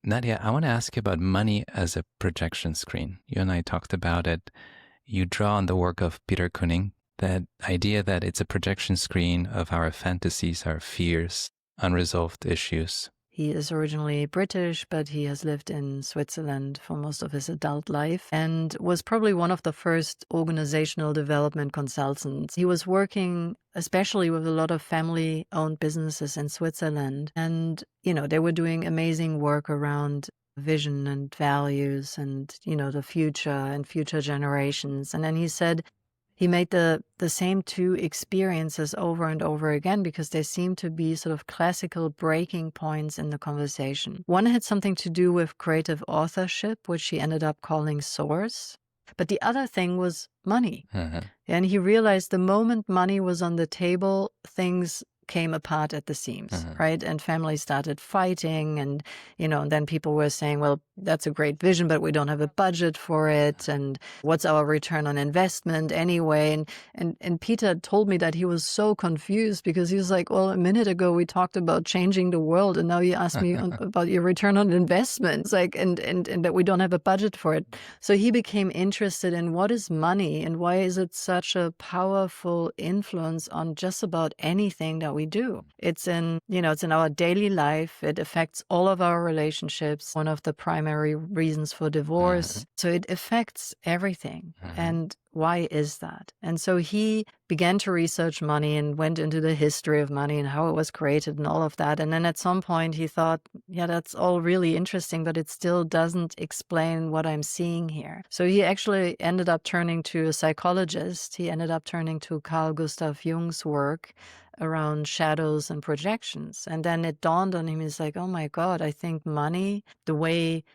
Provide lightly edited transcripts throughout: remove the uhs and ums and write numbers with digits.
Nadja, I want to ask you about money as a projection screen. You and I talked about it. You draw on the work of Peter Kooning, that idea that it's a projection screen of our fantasies, our fears, unresolved issues. He is originally British, but he has lived in Switzerland for most of his adult life and was probably one of the first organizational development consultants. He was working especially with a lot of family-owned businesses in Switzerland. And, they were doing amazing work around vision and values and, the future and future generations. And then he said, he made the same two experiences over and over again because they seemed to be sort of classical breaking points in the conversation. One had something to do with creative authorship, which he ended up calling source. But the other thing was money. And he realized the moment money was on the table, things came apart at the seams, right? And families started fighting and, and then people were saying, well, that's a great vision, but we don't have a budget for it. And what's our return on investment anyway? And Peter told me that he was so confused because he was like, well, a minute ago we talked about changing the world and now you ask me about your return on investment. It's like, and that we don't have a budget for it. So he became interested in what is money and why is it such a powerful influence on just about anything that we do. It's in our daily life. It affects all of our relationships. One of the primary reasons for divorce. So it affects everything. And why is that? And so he began to research money and went into the history of money and how it was created and all of that. And then at some point he thought, yeah, that's all really interesting, but it still doesn't explain what I'm seeing here. So he actually ended up turning to a psychologist. He ended up turning to Carl Gustav Jung's work around shadows and projections. And then it dawned on him, he's like, oh my God, I think money, the way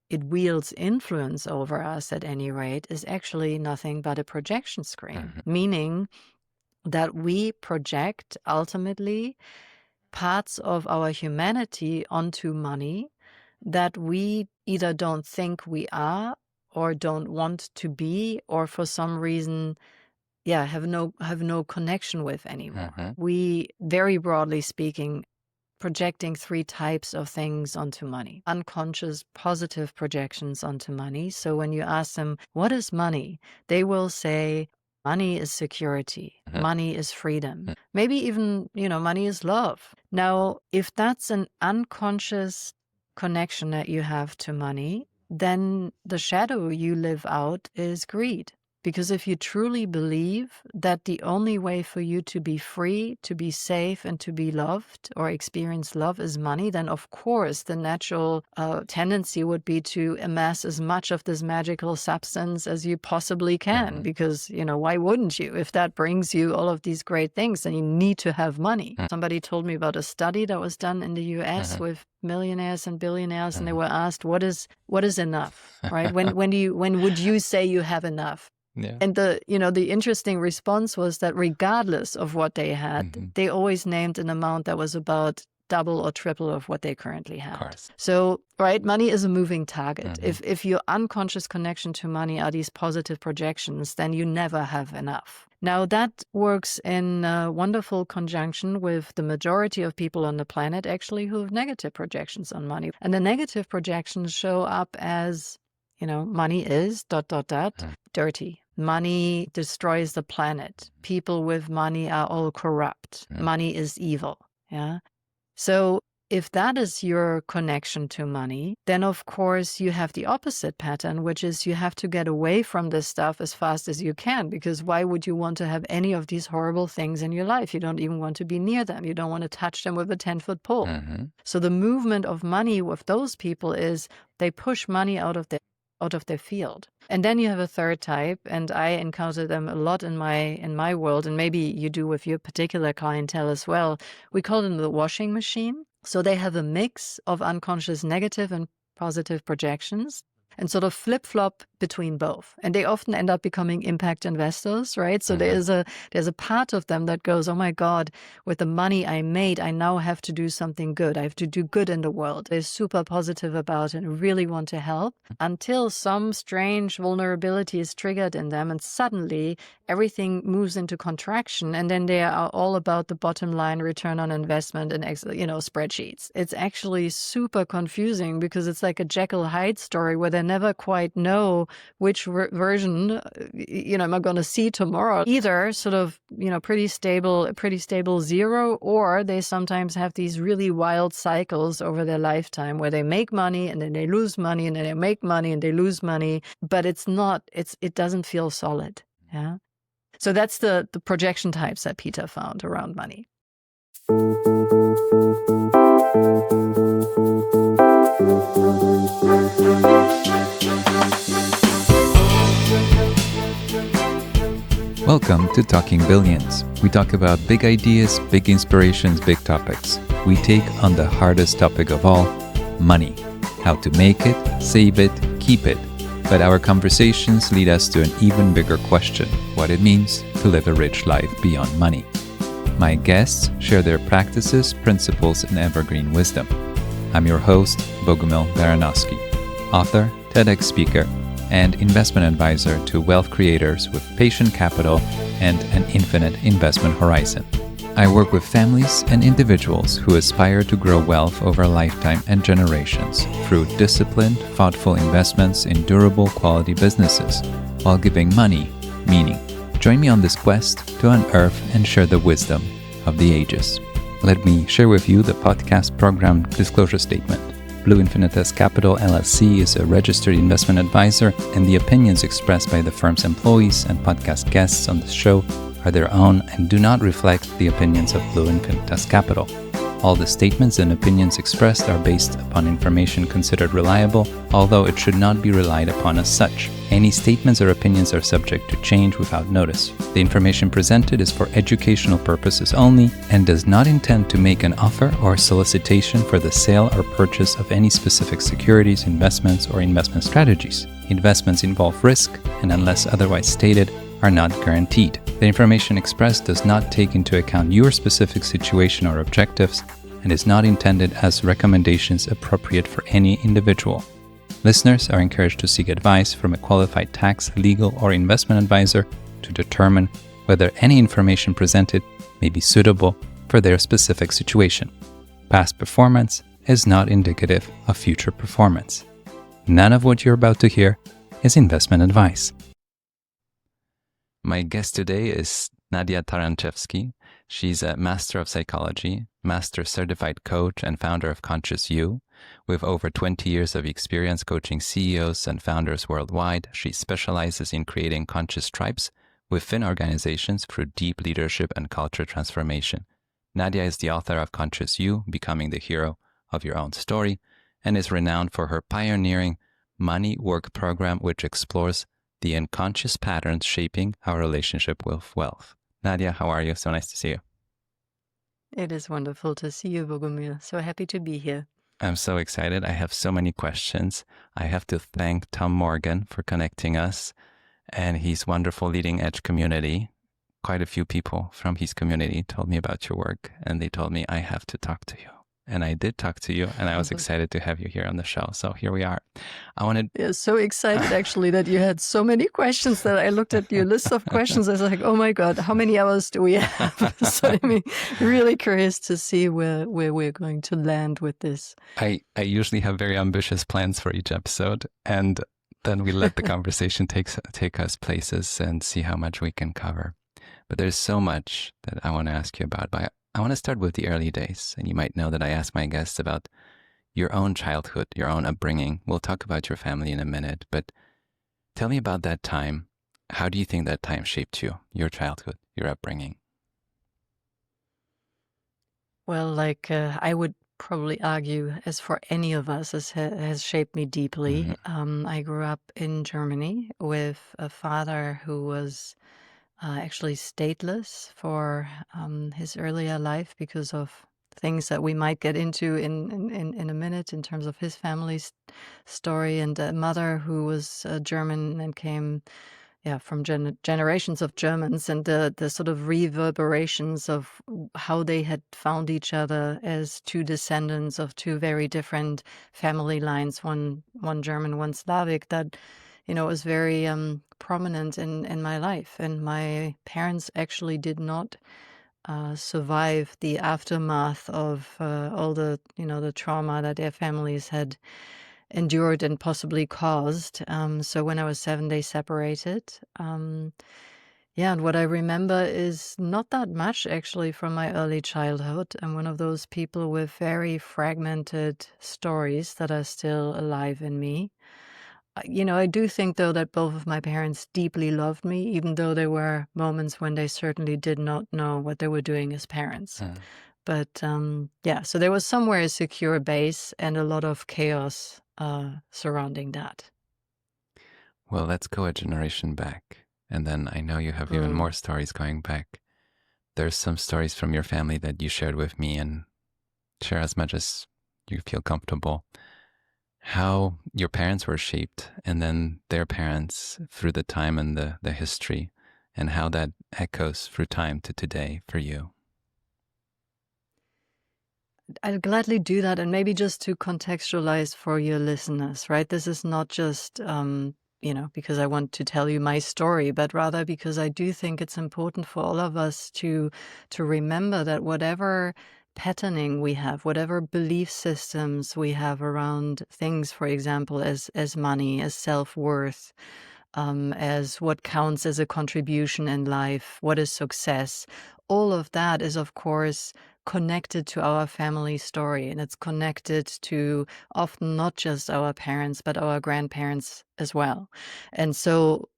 it wields influence over us at any rate, is actually nothing but a projection screen, meaning that we project ultimately parts of our humanity onto money that we either don't think we are or don't want to be, or for some reason have no connection with anymore. We, very broadly speaking, projecting three types of things onto money. Unconscious positive projections onto money. So when you ask them, what is money? They will say, money is security. Money is freedom. Maybe even, money is love. Now, if that's an unconscious connection that you have to money, then the shadow you live out is greed. Because if you truly believe that the only way for you to be free, to be safe, and to be loved or experience love is money, then of course the natural tendency would be to amass as much of this magical substance as you possibly can. Because, why wouldn't you? If that brings you all of these great things, then you need to have money. Somebody told me about a study that was done in the US with millionaires and billionaires, and they were asked, what is enough, right? When would you say you have enough? Yeah. And the interesting response was that regardless of what they had, they always named an amount that was about double or triple of what they currently had. So, right, money is a moving target. If your unconscious connection to money are these positive projections, then you never have enough. Now, that works in wonderful conjunction with the majority of people on the planet, actually, who have negative projections on money. And the negative projections show up as, money is ... dirty. Money destroys the planet. People with money are all corrupt. Money is evil. Yeah. So if that is your connection to money, then of course you have the opposite pattern, which is you have to get away from this stuff as fast as you can, because why would you want to have any of these horrible things in your life? You don't even want to be near them. You don't want to touch them with a 10-foot pole. So the movement of money with those people is they push money out of their field. And then you have a third type, and I encounter them a lot in my world, and maybe you do with your particular clientele as well. We call them the washing machine. So they have a mix of unconscious negative and positive projections. and sort of flip-flop between both. And they often end up becoming impact investors, right? So there's a part of them that goes, oh my God, with the money I made, I now have to do something good. I have to do good in the world. They're super positive about it and really want to help, until some strange vulnerability is triggered in them, and suddenly everything moves into contraction, and then they are all about the bottom line, return on investment, and spreadsheets. It's actually super confusing because it's like a Jekyll Hyde story where they never quite know which version am I going to see tomorrow. Either sort of pretty stable zero, or they sometimes have these really wild cycles over their lifetime where they make money and then they lose money and then they make money and they lose money, but it doesn't feel solid. Yeah. So that's the projection types that Peter found around money. Welcome to Talking Billions. We talk about big ideas, big inspirations, big topics. We take on the hardest topic of all, money. How to make it, save it, keep it. But our conversations lead us to an even bigger question, what it means to live a rich life beyond money. My guests share their practices, principles, and evergreen wisdom. I'm your host, Bogumil Baranowski, author, TEDx speaker, and investment advisor to wealth creators with patient capital and an infinite investment horizon. I work with families and individuals who aspire to grow wealth over a lifetime and generations through disciplined, thoughtful investments in durable quality businesses, while giving money meaning. Join me on this quest to unearth and share the wisdom of the ages. Let me share with you the podcast program disclosure statement. Blue Infinitas Capital LLC is a registered investment advisor, and the opinions expressed by the firm's employees and podcast guests on this show are their own and do not reflect the opinions of Blue Infinitas Capital. All the statements and opinions expressed are based upon information considered reliable, although it should not be relied upon as such. Any statements or opinions are subject to change without notice. The information presented is for educational purposes only and does not intend to make an offer or solicitation for the sale or purchase of any specific securities, investments, or investment strategies. Investments involve risk and, unless otherwise stated, are not guaranteed. The information expressed does not take into account your specific situation or objectives and is not intended as recommendations appropriate for any individual. Listeners are encouraged to seek advice from a qualified tax, legal, or investment advisor to determine whether any information presented may be suitable for their specific situation. Past performance is not indicative of future performance. None of what you're about to hear is investment advice. My guest today is Nadja Taranczewski. She's a Master of Psychology, Master Certified Coach, and founder of Conscious You. With over 20 years of experience coaching CEOs and founders worldwide, she specializes in creating conscious tribes within organizations through deep leadership and culture transformation. Nadja is the author of Conscious You, Becoming the Hero of Your Own Story, and is renowned for her pioneering Money Work program, which explores the unconscious patterns shaping our relationship with wealth. Nadja, how are you? So nice to see you. It is wonderful to see you, Bogumil. So happy to be here. I'm so excited. I have so many questions. I have to thank Tom Morgan for connecting us and his wonderful leading edge community. Quite a few people from his community told me about your work, and they told me I have to talk to you. And I did talk to you, and I was excited to have you here on the show. So here we are. Yeah, so excited actually that you had so many questions that I looked at your list of questions. I was like, oh my God, how many hours do we have? So really curious to see where we're going to land with this. I usually have very ambitious plans for each episode, and then we let the conversation take us places and see how much we can cover. But there's so much that I want to ask you about. But I want to start with the early days. And you might know that I ask my guests about your own childhood, your own upbringing. We'll talk about your family in a minute. But tell me about that time. How do you think that time shaped you, your childhood, your upbringing? Well, I would probably argue, as for any of us, has shaped me deeply. Mm-hmm. I grew up in Germany with a father who was actually stateless for his earlier life because of things that we might get into in a minute in terms of his family's story, and a mother who was German and came from generations of Germans, and the sort of reverberations of how they had found each other as two descendants of two very different family lines, one German, one Slavic, that was very prominent in my life. And my parents actually did not survive the aftermath of all the the trauma that their families had endured and possibly caused. So when I was 7, they separated. And what I remember is not that much actually from my early childhood. I'm one of those people with very fragmented stories that are still alive in me. I do think, though, that both of my parents deeply loved me, even though there were moments when they certainly did not know what they were doing as parents. But so there was somewhere a secure base and a lot of chaos surrounding that. Well, let's go a generation back. And then I know you have even more stories going back. There's some stories from your family that you shared with me, and share as much as you feel comfortable. How your parents were shaped, and then their parents through the time and the history, and how that echoes through time to today for you. I'd gladly do that, and maybe just to contextualize for your listeners, right? This is not just, because I want to tell you my story, but rather because I do think it's important for all of us to remember that whatever patterning we have, whatever belief systems we have around things, for example, as money, as self-worth, as what counts as a contribution in life, what is success, all of that is, of course, connected to our family story, and it's connected to often not just our parents, but our grandparents as well. And so,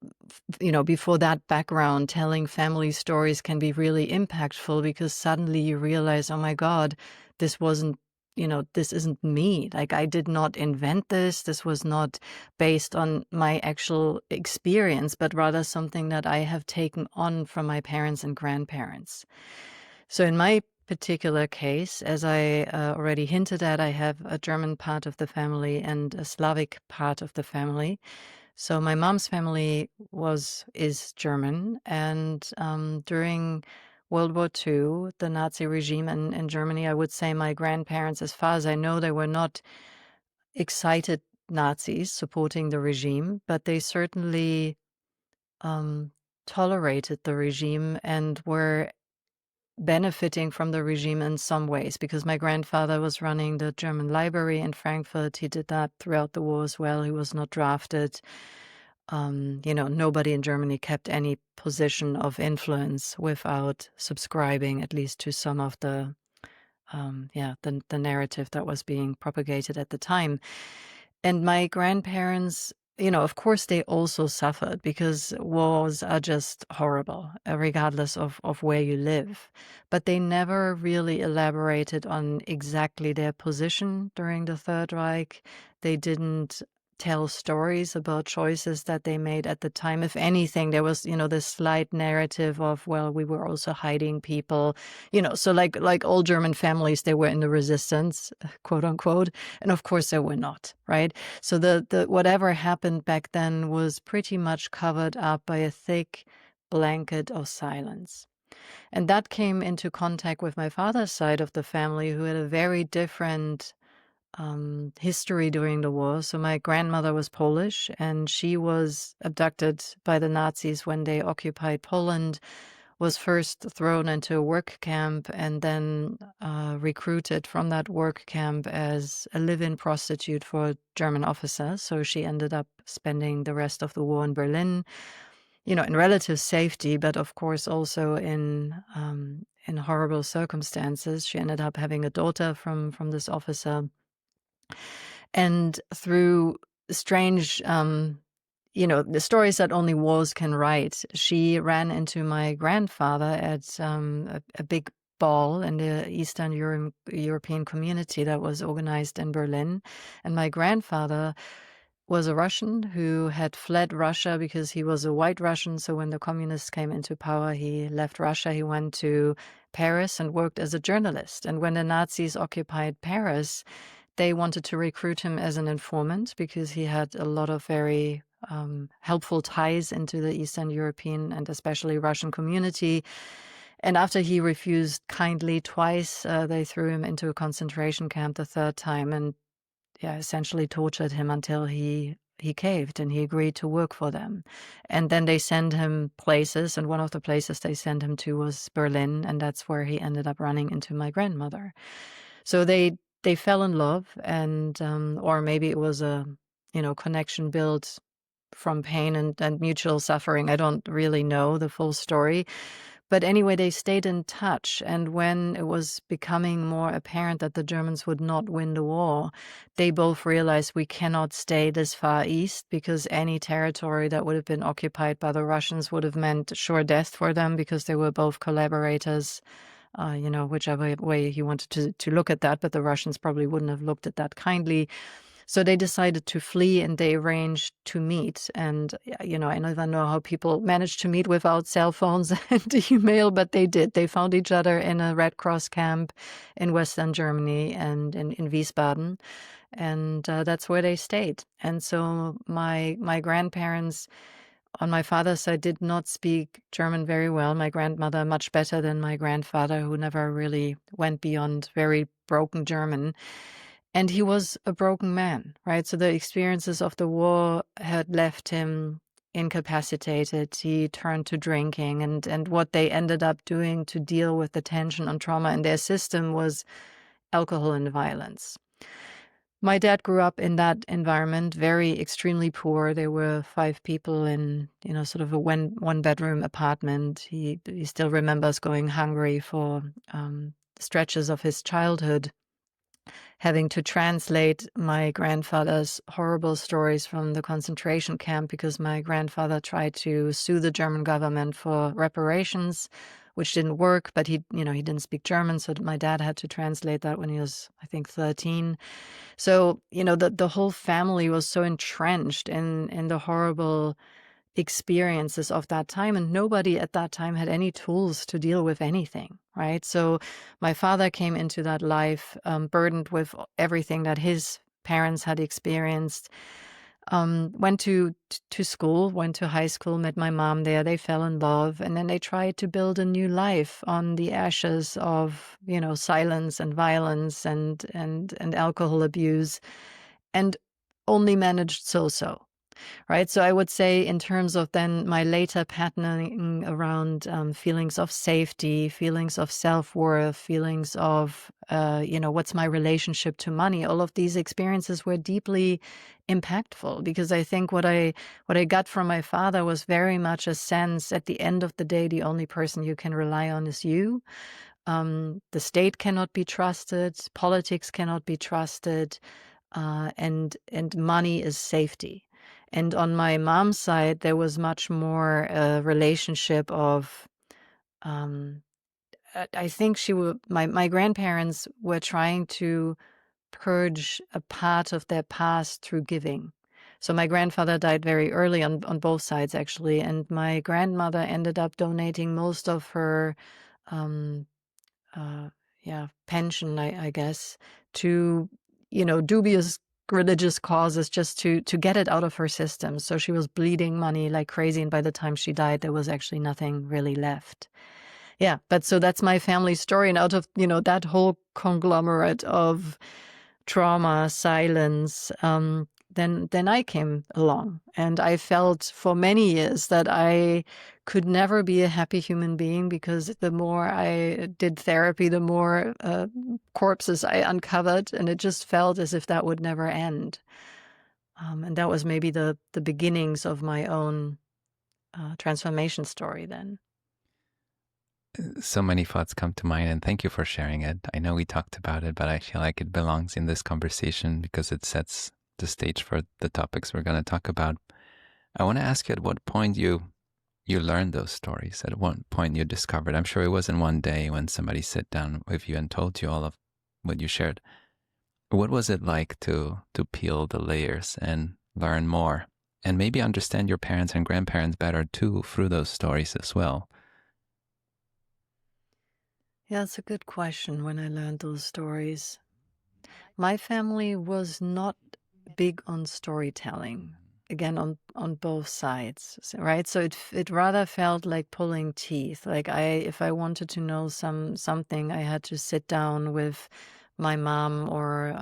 before that background, telling family stories can be really impactful, because suddenly you realize, oh my God, this isn't me. Like, I did not invent this. This was not based on my actual experience, but rather something that I have taken on from my parents and grandparents. So in my particular case, as I already hinted at, I have a German part of the family and a Slavic part of the family. So my mom's family is German, and during World War II, the Nazi regime in Germany, I would say my grandparents, as far as I know, they were not excited Nazis supporting the regime, but they certainly tolerated the regime and were benefiting from the regime in some ways, because my grandfather was running the German library in Frankfurt. He did that throughout the war as well. He was not drafted. Nobody in Germany kept any position of influence without subscribing at least to some of the narrative that was being propagated at the time. And my grandparents, of course, they also suffered, because wars are just horrible, regardless of where you live. But they never really elaborated on exactly their position during the Third Reich. They didn't tell stories about choices that they made at the time. If anything, there was, this slight narrative of, well, we were also hiding people, so like all German families, they were in the resistance, quote unquote. And of course they were not, right? So the whatever happened back then was pretty much covered up by a thick blanket of silence. And that came into contact with my father's side of the family, who had a very different history during the war. So my grandmother was Polish, and she was abducted by the Nazis when they occupied Poland, was first thrown into a work camp, and then recruited from that work camp as a live-in prostitute for German officers. So she ended up spending the rest of the war in Berlin, in relative safety, but of course also in horrible circumstances. She ended up having a daughter from this officer. And through strange, the stories that only wars can write, she ran into my grandfather at a big ball in the Eastern European community that was organized in Berlin. And my grandfather was a Russian who had fled Russia because he was a white Russian. So when the communists came into power, he left Russia. He went to Paris and worked as a journalist. And when the Nazis occupied Paris, they wanted to recruit him as an informant because he had a lot of very helpful ties into the Eastern European and especially Russian community. And after he refused kindly twice, they threw him into a concentration camp the third time and essentially tortured him until he caved and he agreed to work for them. And then they sent him places, and one of the places they sent him to was Berlin, and that's where he ended up running into my grandmother. So they fell in love, and or maybe it was a connection built from pain and mutual suffering. I don't really know the full story. But anyway, they stayed in touch. And when it was becoming more apparent that the Germans would not win the war, they both realized we cannot stay this far east because any territory that would have been occupied by the Russians would have meant sure death for them because they were both collaborators, whichever way you wanted to look at that. But the Russians probably wouldn't have looked at that kindly. So they decided to flee and they arranged to meet. And, I never know how people managed to meet without cell phones and email, but they did. They found each other in a Red Cross camp in Western Germany and in Wiesbaden. And that's where they stayed. And so my grandparents on my father's side did not speak German very well. My grandmother much better than my grandfather, who never really went beyond very broken German. And he was a broken man, right? So the experiences of the war had left him incapacitated. He turned to drinking, and what they ended up doing to deal with the tension and trauma in their system was alcohol and violence. My dad grew up in that environment, very extremely poor. There were 5 people in, sort of a one-bedroom apartment. He still remembers going hungry for stretches of his childhood, having to translate my grandfather's horrible stories from the concentration camp because my grandfather tried to sue the German government for reparations, which didn't work, but he didn't speak German, so my dad had to translate that when he was, I think, 13. So, the whole family was so entrenched in the horrible experiences of that time, and nobody at that time had any tools to deal with anything, right? So my father came into that life burdened with everything that his parents had experienced. Went to school, went to high school, met my mom there. They fell in love, and then they tried to build a new life on the ashes of silence and violence and alcohol abuse, and only managed so. Right. So I would say in terms of then my later patterning around feelings of safety, feelings of self-worth, feelings of, what's my relationship to money, all of these experiences were deeply impactful because I think what I got from my father was very much a sense at the end of the day, the only person you can rely on is you. The state cannot be trusted. Politics cannot be trusted. And money is safety. And on my mom's side, there was much more a relationship of, I think my grandparents were trying to purge a part of their past through giving. So my grandfather died very early on both sides, actually. And my grandmother ended up donating most of her, pension, I guess, to, dubious religious causes just to get it out of her system. So she was bleeding money like crazy. And by the time she died, there was actually nothing really left. Yeah. But so that's my family story. And out of, that whole conglomerate of trauma, silence, then I came along. And I felt for many years that I could never be a happy human being because the more I did therapy, the more corpses I uncovered. And it just felt as if that would never end. And that was maybe the beginnings of my own transformation story then. So many thoughts come to mind, and thank you for sharing it. I know we talked about it, but I feel like it belongs in this conversation because it sets the stage for the topics we're going to talk about. I want to ask you at what point you learned those stories, at what point you discovered. I'm sure it wasn't one day when somebody sat down with you and told you all of what you shared. What was it like to peel the layers, and learn more, and maybe understand your parents and grandparents better too through those stories as well. Yeah, it's a good question when I learned those stories. My family was not big on storytelling, again, on both sides, right? So it rather felt like pulling teeth. Like if I wanted to know something, I had to sit down with my mom or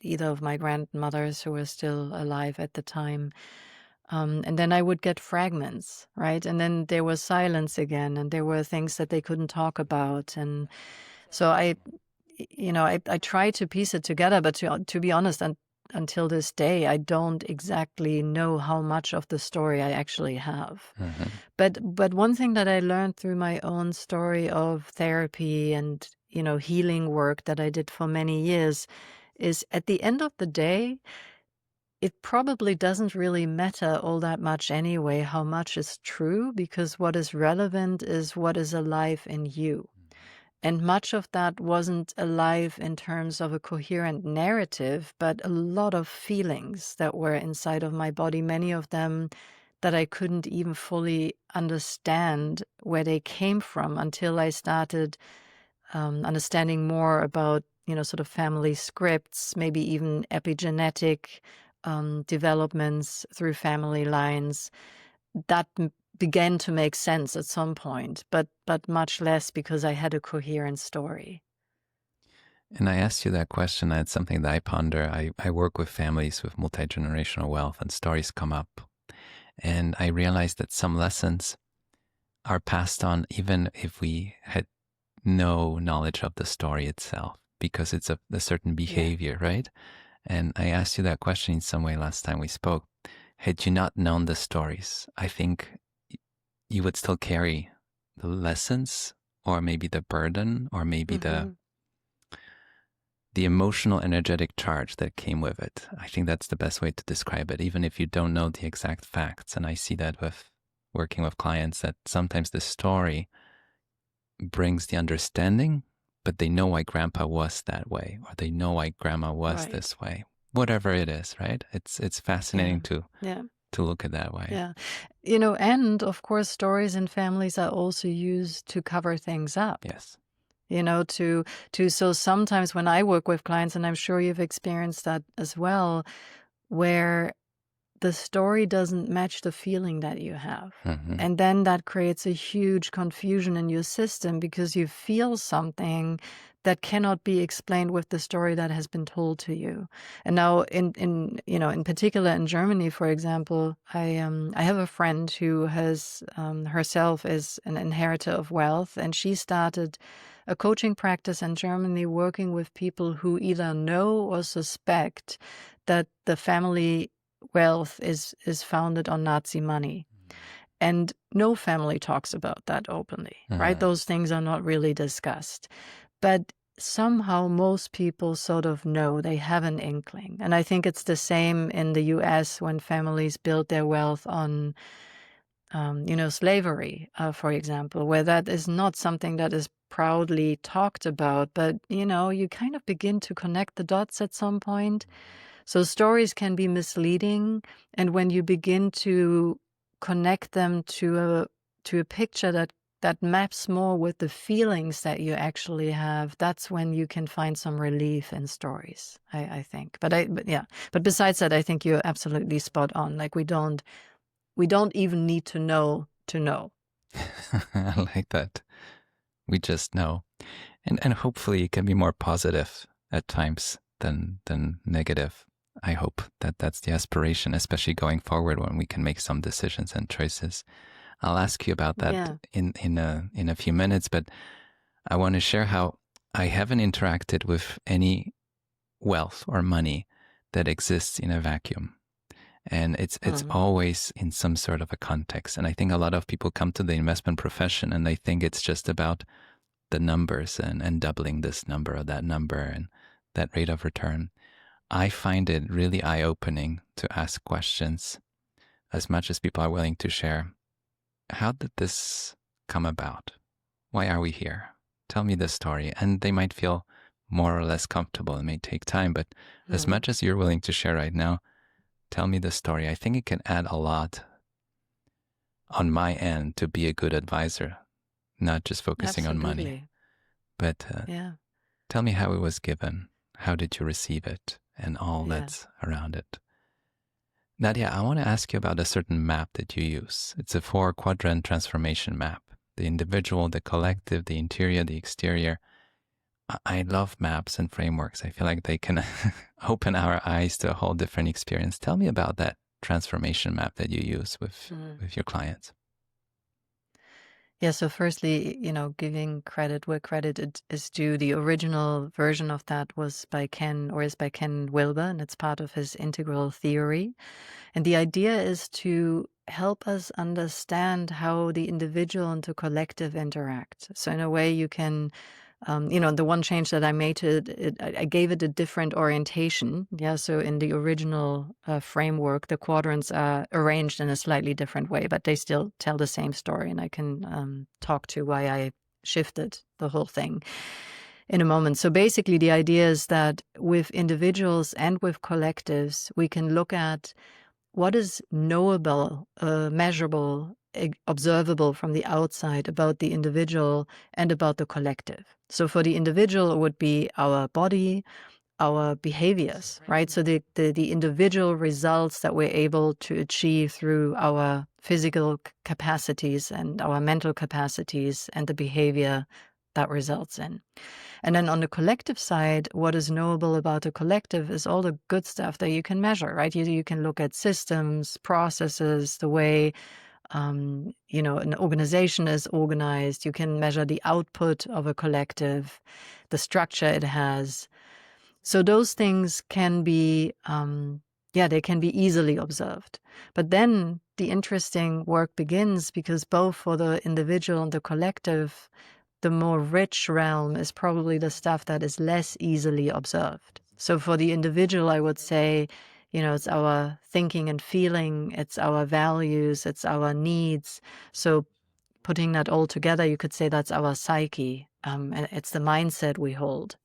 either of my grandmothers who were still alive at the time. And then I would get fragments, right? And then there was silence again, and there were things that they couldn't talk about. And so I tried to piece it together, but to be honest, until this day, I don't exactly know how much of the story I actually have. Mm-hmm. But one thing that I learned through my own story of therapy and healing work that I did for many years is at the end of the day, it probably doesn't really matter all that much anyway how much is true, because what is relevant is what is alive in you. And much of that wasn't alive in terms of a coherent narrative, but a lot of feelings that were inside of my body, many of them that I couldn't even fully understand where they came from until I started understanding more about, sort of family scripts, maybe even epigenetic developments through family lines. That began to make sense at some point, but much less because I had a coherent story. And I asked you that question. That's something that I ponder. I work with families with multi-generational wealth, and stories come up. And I realized that some lessons are passed on even if we had no knowledge of the story itself, because it's a certain behavior, right? And I asked you that question in some way last time we spoke. Had you not known the stories, I think you would still carry the lessons, or maybe the burden, or maybe the emotional, energetic charge that came with it. I think that's the best way to describe it, even if you don't know the exact facts. And I see that with working with clients, that sometimes the story brings the understanding, but they know why grandpa was that way, or they know why grandma was this way, whatever it is, right? It's fascinating to look at that way. Yeah. And of course, stories in families are also used to cover things up. Yes. So sometimes when I work with clients, and I'm sure you've experienced that as well, where the story doesn't match the feeling that you have. Mm-hmm. And then that creates a huge confusion in your system because you feel something that cannot be explained with the story that has been told to you. And now in particular in Germany, for example, I have a friend who has herself is an inheritor of wealth, and she started a coaching practice in Germany working with people who either know or suspect that the family wealth is founded on Nazi money. And no family talks about that openly, right? Those things are not really discussed. But somehow most people sort of know, they have an inkling. And I think it's the same in the US when families build their wealth on, slavery, for example, where that is not something that is proudly talked about, but, you kind of begin to connect the dots at some point. So stories can be misleading, and when you begin to connect them to a picture that maps more with the feelings that you actually have, that's when you can find some relief in stories, I think. But besides that, I think you're absolutely spot on. Like we don't even need to know to know. I like that. We just know. And hopefully it can be more positive at times than negative. I hope that that's the aspiration, especially going forward when we can make some decisions and choices. I'll ask you about that in a few minutes, but I want to share how I haven't interacted with any wealth or money that exists in a vacuum. And it's always in some sort of a context. And I think a lot of people come to the investment profession and they think it's just about the numbers and doubling this number or that number and that rate of return. I find it really eye-opening to ask questions as much as people are willing to share. How did this come about? Why are we here? Tell me the story. And they might feel more or less comfortable. It may take time, but as much as you're willing to share right now, Tell me the story. I think it can add a lot on my end to be a good advisor, not just focusing on money. Absolutely. But Yeah. tell me how it was given. How did you receive it? And all Yeah. that's around it. Nadja, I want to ask you about a certain map that you use. It's a 4-quadrant transformation map. The individual, the collective, the interior, the exterior. I love maps and frameworks. I feel like they can open our eyes to a whole different experience. Tell me about that transformation map that you use with your clients. Yeah, so firstly, giving credit where credit is due. The original version of that was by Ken Wilber, and it's part of his integral theory. And the idea is to help us understand how the individual and the collective interact. So in a way, you can, the one change that I made to it, I gave it a different orientation. Yeah, so in the original framework, the quadrants are arranged in a slightly different way, but they still tell the same story. And I can talk to why I shifted the whole thing in a moment. So basically, the idea is that with individuals and with collectives, we can look at what is knowable, measurable, observable from the outside about the individual and about the collective. So for the individual, it would be our body, our behaviors, right? So the individual results that we're able to achieve through our physical capacities and our mental capacities and the behavior that results in. And then on the collective side, what is knowable about the collective is all the good stuff that you can measure, right? You can look at systems, processes, the way an organization is organized. You can measure the output of a collective, the structure it has. So those things can be, they can be easily observed. But then the interesting work begins, because both for the individual and the collective, the more rich realm is probably the stuff that is less easily observed. So for the individual, I would say, it's our thinking and feeling, it's our values, it's our needs. So putting that all together, you could say that's our psyche, and it's the mindset we hold.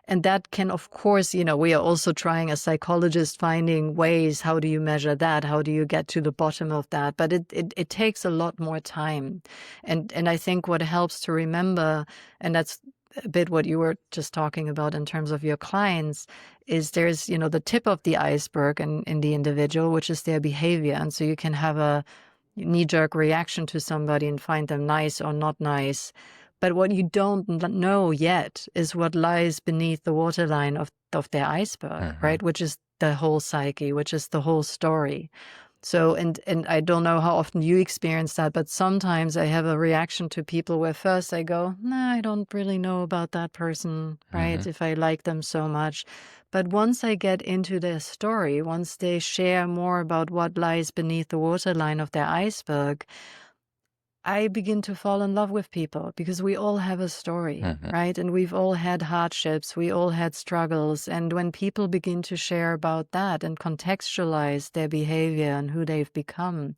And that can, of course, we are also trying as psychologists, finding ways, how do you measure that? How do you get to the bottom of that? But it takes a lot more time. And I think what helps to remember, and that's a bit what you were just talking about in terms of your clients, is there's, the tip of the iceberg in the individual, which is their behavior. And so you can have a knee-jerk reaction to somebody and find them nice or not nice. But what you don't know yet is what lies beneath the waterline of their iceberg, right? Which is the whole psyche, which is the whole story. So, and I don't know how often you experience that, but sometimes I have a reaction to people where first I go, nah, I don't really know about that person, right? If I like them so much. But once I get into their story, once they share more about what lies beneath the waterline of their iceberg, I begin to fall in love with people, because we all have a story, right? And we've all had hardships, we all had struggles. And when people begin to share about that and contextualize their behavior and who they've become,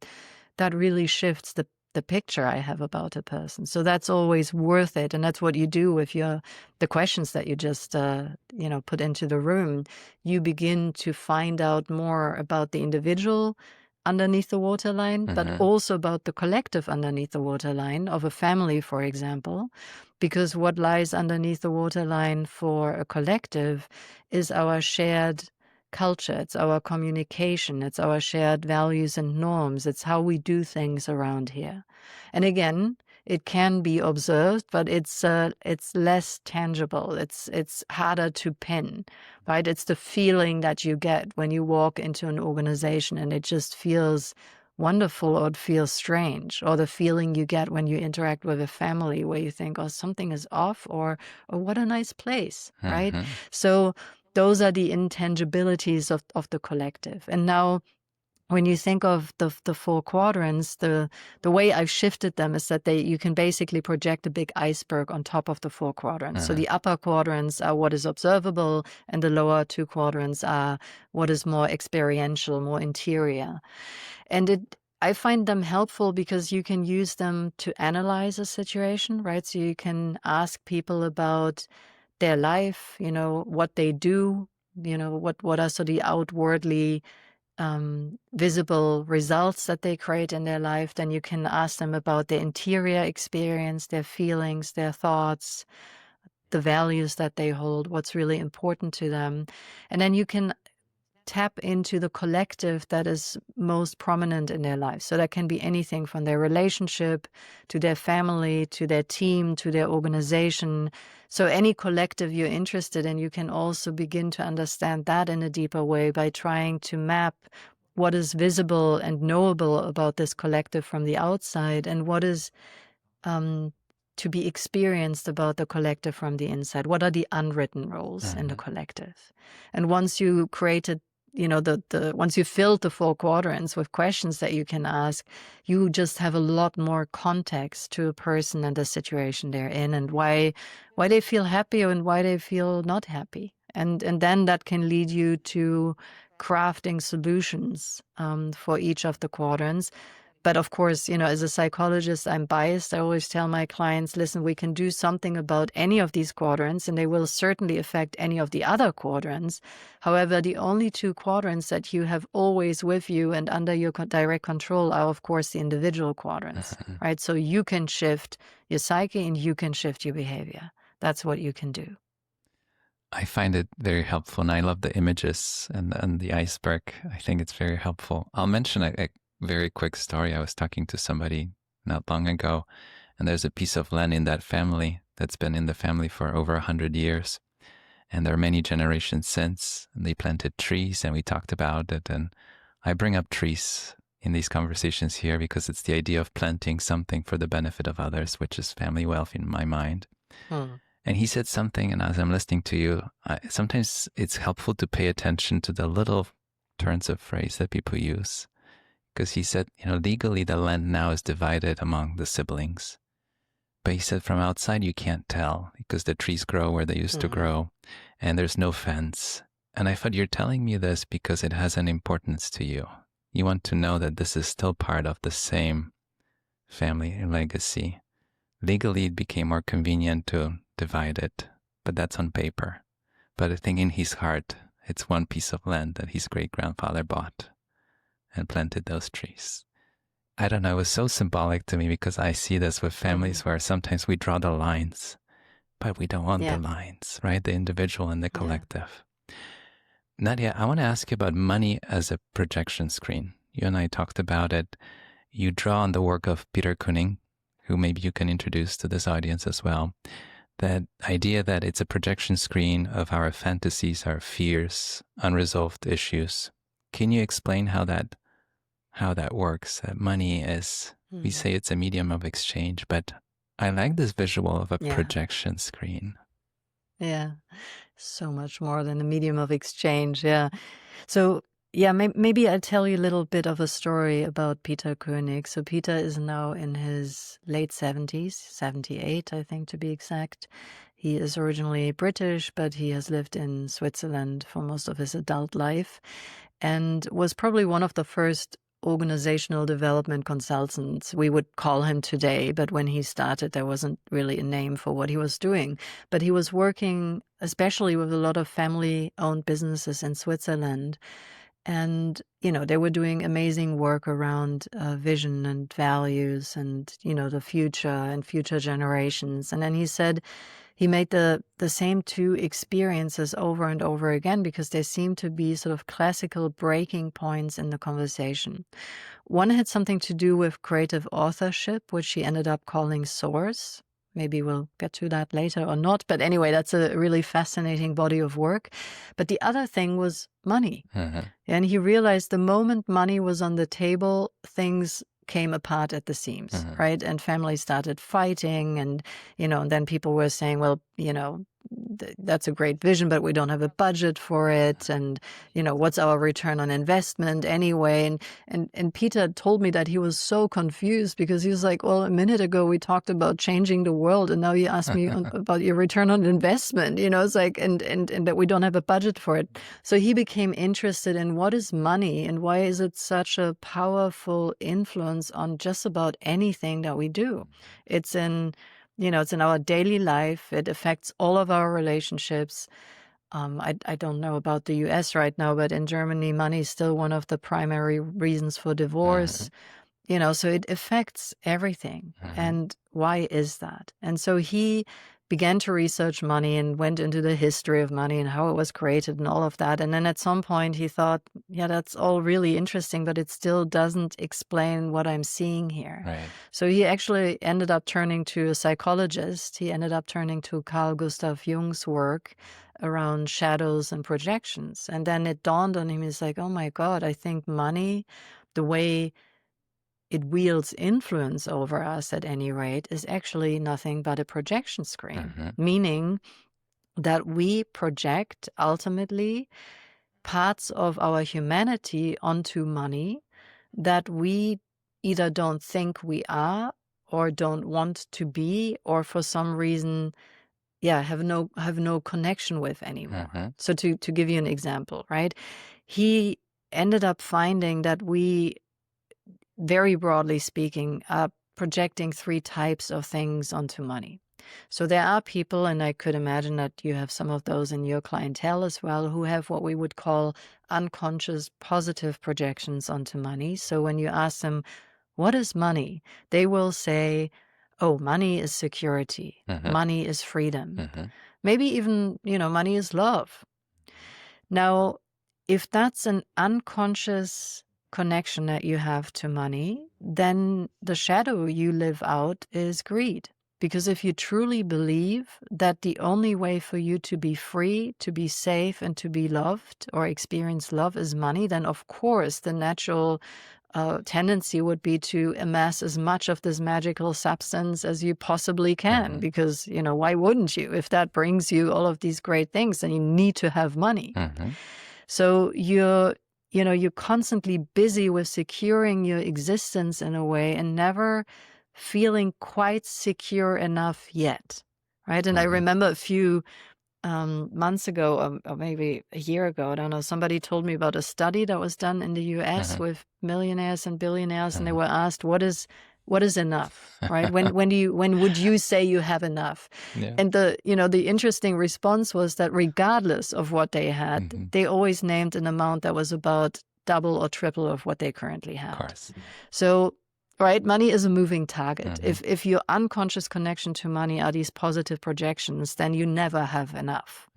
that really shifts the picture I have about a person. So that's always worth it. And that's what you do with the questions that you just, put into the room. You begin to find out more about the individual underneath the waterline, but also about the collective underneath the waterline of a family, for example, because what lies underneath the waterline for a collective is our shared culture, it's our communication, it's our shared values and norms, it's how we do things around here. And again, it can be observed, but it's less tangible. It's harder to pin, right? It's the feeling that you get when you walk into an organization and it just feels wonderful, or it feels strange, or the feeling you get when you interact with a family where you think, oh, something is off, or what a nice place, right? So those are the intangibilities of the collective. And now, when you think of the 4 quadrants, the way I've shifted them is that you can basically project a big iceberg on top of the 4 quadrants. So the upper quadrants are what is observable, and the lower 2 quadrants are what is more experiential, more interior. And I find them helpful because you can use them to analyze a situation, right? So you can ask people about their life, what they do, what are sort of the outwardly visible results that they create in their life. Then you can ask them about their interior experience, their feelings, their thoughts, the values that they hold, what's really important to them. And then you can tap into the collective that is most prominent in their life. So that can be anything from their relationship to their family, to their team, to their organization. So any collective you're interested in, you can also begin to understand that in a deeper way by trying to map what is visible and knowable about this collective from the outside and what is to be experienced about the collective from the inside. What are the unwritten roles in the collective? And once you created, once you filled the 4 quadrants with questions that you can ask, you just have a lot more context to a person and the situation they're in and why they feel happy and why they feel not happy. And then that can lead you to crafting solutions for each of the quadrants. But of course, as a psychologist, I'm biased. I always tell my clients, listen, we can do something about any of these quadrants, and they will certainly affect any of the other quadrants. However, the only 2 quadrants that you have always with you and under your direct control are, of course, the individual quadrants, right? So you can shift your psyche and you can shift your behavior. That's what you can do. I find it very helpful, and I love the images and the iceberg. I think it's very helpful. I'll mention a very quick story. I was talking to somebody not long ago, and there's a piece of land in that family that's been in the family for over 100 years. And there are many generations since, and they planted trees, and we talked about it. And I bring up trees in these conversations here because it's the idea of planting something for the benefit of others, which is family wealth in my mind. And he said something, and as I'm listening to you, sometimes it's helpful to pay attention to the little turns of phrase that people use. Because he said, legally the land now is divided among the siblings. But he said from outside you can't tell because the trees grow where they used to grow and there's no fence. And I thought, you're telling me this because it has an importance to you. You want to know that this is still part of the same family legacy. Legally it became more convenient to divide it, but that's on paper. But I think in his heart, it's one piece of land that his great-grandfather bought and planted those trees. I don't know, it was so symbolic to me because I see this with families where sometimes we draw the lines, but we don't want the lines, right? The individual and the collective. Nadja, I want to ask you about money as a projection screen. You and I talked about it. You draw on the work of Peter Kooning, who maybe you can introduce to this audience as well. That idea that it's a projection screen of our fantasies, our fears, unresolved issues. Can you explain how that works? That money is, we say it's a medium of exchange, but I like this visual of a projection screen. Yeah, so much more than a medium of exchange. Yeah. So, maybe I'll tell you a little bit of a story about Peter Kooning. So Peter is now in his late 70s, 78, I think to be exact. He is originally British, but he has lived in Switzerland for most of his adult life and was probably one of the first organizational development consultants, we would call him today, but when he started, there wasn't really a name for what he was doing. But he was working especially with a lot of family-owned businesses in Switzerland. And, they were doing amazing work around vision and values and, the future and future generations. And then he said he made the same 2 experiences over and over again because they seemed to be sort of classical breaking points in the conversation. One had something to do with creative authorship, which he ended up calling Source. Maybe we'll get to that later or not. But anyway, that's a really fascinating body of work. But the other thing was money. And he realized the moment money was on the table, things came apart at the seams, right? And families started fighting and, and then people were saying, well, that's a great vision, but we don't have a budget for it. And, what's our return on investment anyway? And Peter told me that he was so confused because he was like, well, a minute ago we talked about changing the world and now you ask me about your return on investment, it's like, and that we don't have a budget for it. So he became interested in what is money and why is it such a powerful influence on just about anything that we do. It's in our daily life. It affects all of our relationships. I don't know about the US right now, but in Germany, money is still one of the primary reasons for divorce. So it affects everything. And why is that? And so he began to research money and went into the history of money and how it was created and all of that. And then at some point he thought, yeah, that's all really interesting, but it still doesn't explain what I'm seeing here. Right. So he actually ended up turning to a psychologist. He ended up turning to Carl Gustav Jung's work around shadows and projections. And then it dawned on him, he's like, oh my God, I think money, the way it wields influence over us at any rate, is actually nothing but a projection screen, meaning that we project ultimately parts of our humanity onto money that we either don't think we are or don't want to be, or for some reason have no connection with anymore. So to give you an example, right? He ended up finding that we, very broadly speaking, are projecting 3 types of things onto money. So there are people, and I could imagine that you have some of those in your clientele as well, who have what we would call unconscious positive projections onto money. So when you ask them, what is money? They will say, oh, money is security. Money is freedom. Maybe even, money is love. Now, if that's an unconscious connection that you have to money, then the shadow you live out is greed. Because if you truly believe that the only way for you to be free, to be safe, and to be loved or experience love is money, then of course the natural tendency would be to amass as much of this magical substance as you possibly can. Because, why wouldn't you? If that brings you all of these great things, then you need to have money. So you're constantly busy with securing your existence in a way and never feeling quite secure enough yet, right? And I remember a few months ago, or maybe a year ago, I don't know, somebody told me about a study that was done in the US with millionaires and billionaires, and they were asked, what is enough, right? When would you say you have enough? Yeah. And the interesting response was that regardless of what they had, they always named an amount that was about double or triple of what they currently have. Of course. So, right, money is a moving target. If your unconscious connection to money are these positive projections, then you never have enough.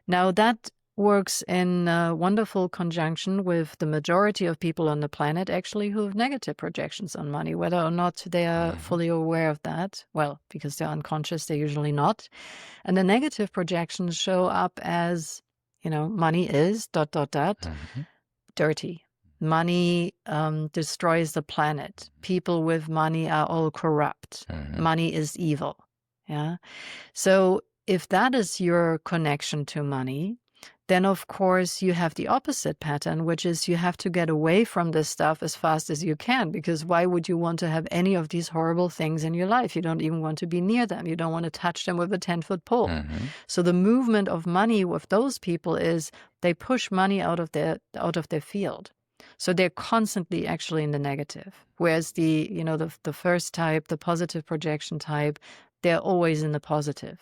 Now, that works in wonderful conjunction with the majority of people on the planet, actually, who have negative projections on money, whether or not they are fully aware of that. Well, because they're unconscious, they're usually not. And the negative projections show up as, money is ... dirty. Money destroys the planet. People with money are all corrupt. Money is evil. Yeah. So if that is your connection to money, then of course you have the opposite pattern, which is you have to get away from this stuff as fast as you can, because why would you want to have any of these horrible things in your life? You don't even want to be near them. You don't want to touch them with a 10-foot pole. So the movement of money with those people is they push money out of their field. So they're constantly actually in the negative. Whereas the first type, the positive projection type, they're always in the positive.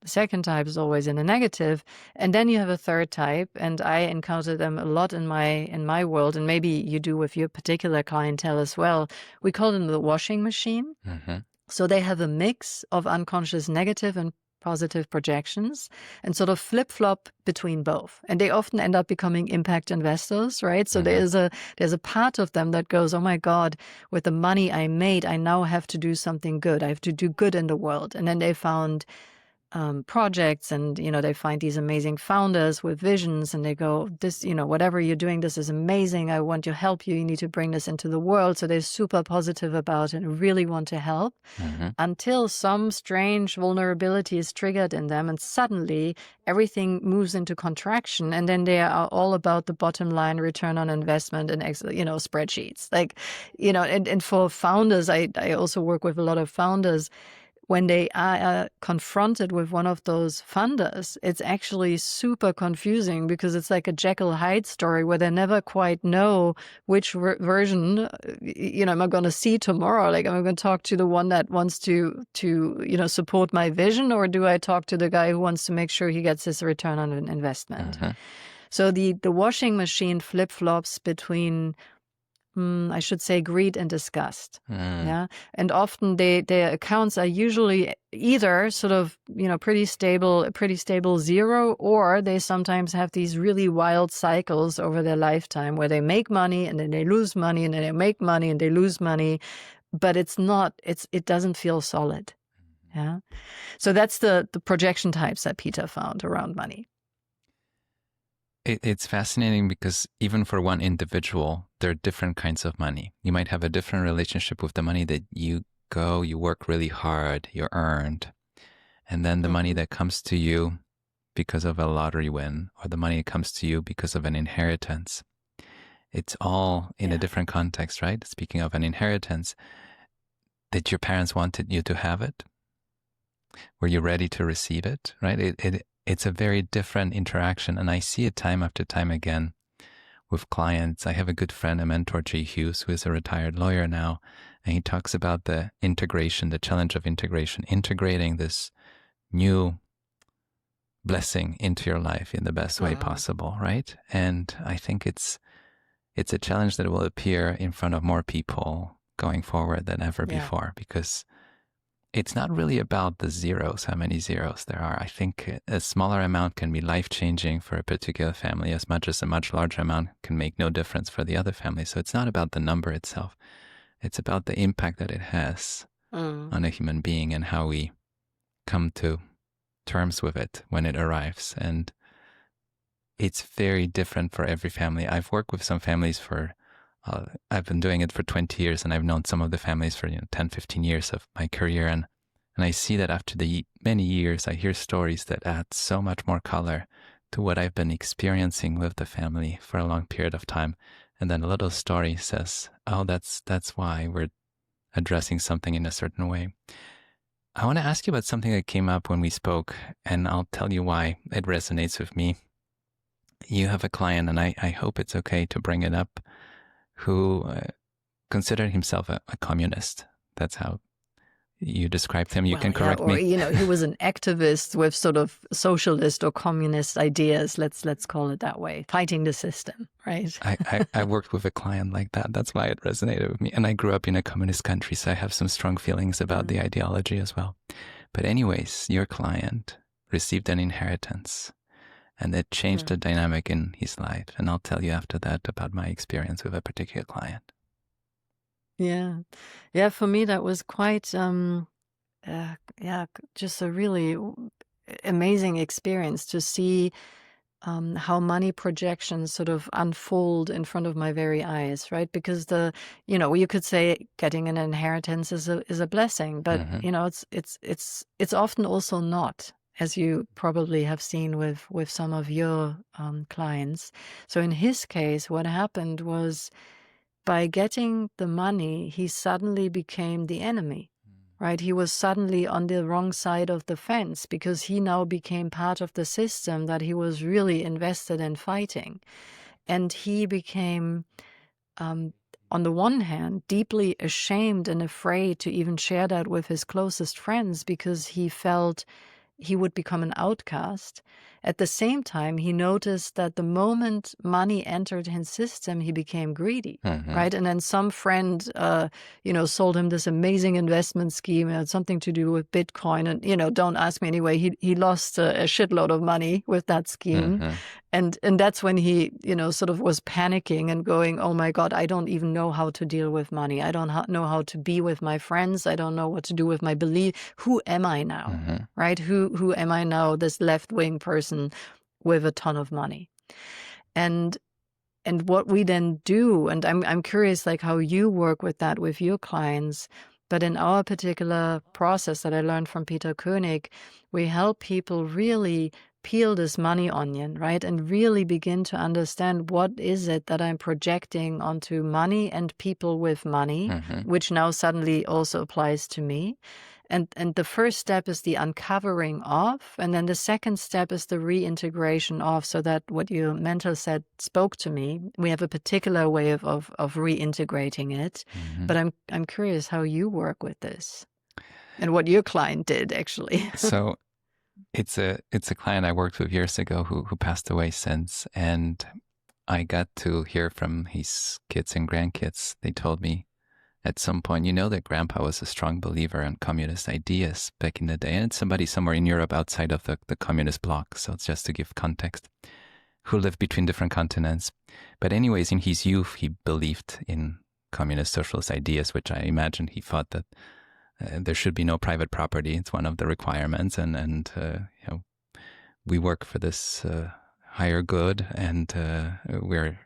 The second type is always in the negative. And then you have a third type, and I encounter them a lot in my world, and maybe you do with your particular clientele as well. We call them the washing machine. So they have a mix of unconscious negative and positive projections and sort of flip-flop between both. And they often end up becoming impact investors, right? So there's a part of them that goes, oh my God, with the money I made, I now have to do something good. I have to do good in the world. And then they found projects, and they find these amazing founders with visions, and they go, this, whatever you're doing, this is amazing. I want to help you. You need to bring this into the world. So they're super positive about it and really want to help until some strange vulnerability is triggered in them, and suddenly everything moves into contraction, and then they are all about the bottom line, return on investment, and spreadsheets. And for founders, I also work with a lot of founders. when they are confronted with one of those funders, it's actually super confusing because it's like a Jekyll Hyde story where they never quite know which version, am I going to see tomorrow? Like, am I going to talk to the one that wants to support my vision, or do I talk to the guy who wants to make sure he gets his return on an investment? So the washing machine flip-flops between, I should say, greed and disgust. Yeah. And often their accounts are usually either sort of, pretty stable zero, or they sometimes have these really wild cycles over their lifetime where they make money and then they lose money and then they make money and they lose money. But it doesn't feel solid. Yeah. So that's the projection types that Peter found around money. It's fascinating because even for one individual, there are different kinds of money. You might have a different relationship with the money that you work really hard, you earned, and then the money that comes to you because of a lottery win, or the money that comes to you because of an inheritance. It's all in a different context, right? Speaking of an inheritance, did your parents wanted you to have it? Were you ready to receive it, right? It's a very different interaction, and I see it time after time again with clients. I have a good friend, a mentor, Jay Hughes, who is a retired lawyer now, and he talks about the challenge of integration, integrating this new blessing into your life in the best way possible, right? And I think it's a challenge that will appear in front of more people going forward than ever before, because it's not really about the zeros, how many zeros there are. I think a smaller amount can be life-changing for a particular family as much as a much larger amount can make no difference for the other family. So it's not about the number itself. It's about the impact that it has on a human being and how we come to terms with it when it arrives. And it's very different for every family. I've worked with some families I've been doing it for 20 years, and I've known some of the families for 10, 15 years of my career. And I see that after the many years, I hear stories that add so much more color to what I've been experiencing with the family for a long period of time. And then a little story says, oh, that's why we're addressing something in a certain way. I want to ask you about something that came up when we spoke, and I'll tell you why it resonates with me. You have a client, and I hope it's okay to bring it up, who considered himself a communist. That's how you described him. You can correct me. He was an activist with sort of socialist or communist ideas. Let's call it that way. Fighting the system, right? I worked with a client like that. That's why it resonated with me. And I grew up in a communist country, so I have some strong feelings about the ideology as well. But anyways, your client received an inheritance, and it changed the dynamic in his life. And I'll tell you after that about my experience with a particular client. Yeah. Yeah, for me, that was quite, just a really amazing experience to see how money projections sort of unfold in front of my very eyes, right? Because you could say getting an inheritance is a blessing, but it's often also not, as you probably have seen with some of your clients. So in his case, what happened was, by getting the money, he suddenly became the enemy, right? He was suddenly on the wrong side of the fence because he now became part of the system that he was really invested in fighting. And he became, on the one hand, deeply ashamed and afraid to even share that with his closest friends because he felt he would become an outcast. At the same time, he noticed that the moment money entered his system, he became greedy, right? And then some friend, sold him this amazing investment scheme. It had something to do with Bitcoin. And, don't ask me anyway, he lost a shitload of money with that scheme. And that's when he, sort of was panicking and going, oh my God, I don't even know how to deal with money. I don't know how to be with my friends. I don't know what to do with my belief. Who am I now, right? Who am I now, this left-wing person with a ton of money? And what we then do, and I'm curious like how you work with that with your clients, but in our particular process that I learned from Peter Koenig, we help people really peel this money onion, right? And really begin to understand what is it that I'm projecting onto money and people with money, which now suddenly also applies to me. And the first step is the uncovering of, and then the second step is the reintegration of, so that what your mentor said spoke to me. We have a particular way of reintegrating it. But I'm curious how you work with this and what your client did actually. So it's a client I worked with years ago who passed away since, and I got to hear from his kids and grandkids. They told me at some point, that Grandpa was a strong believer in communist ideas back in the day. And it's somebody somewhere in Europe outside of the communist bloc. So it's just to give context, who lived between different continents. But anyways, in his youth, he believed in communist socialist ideas, which I imagine he thought that there should be no private property. It's one of the requirements. And we work for this higher good, and we're,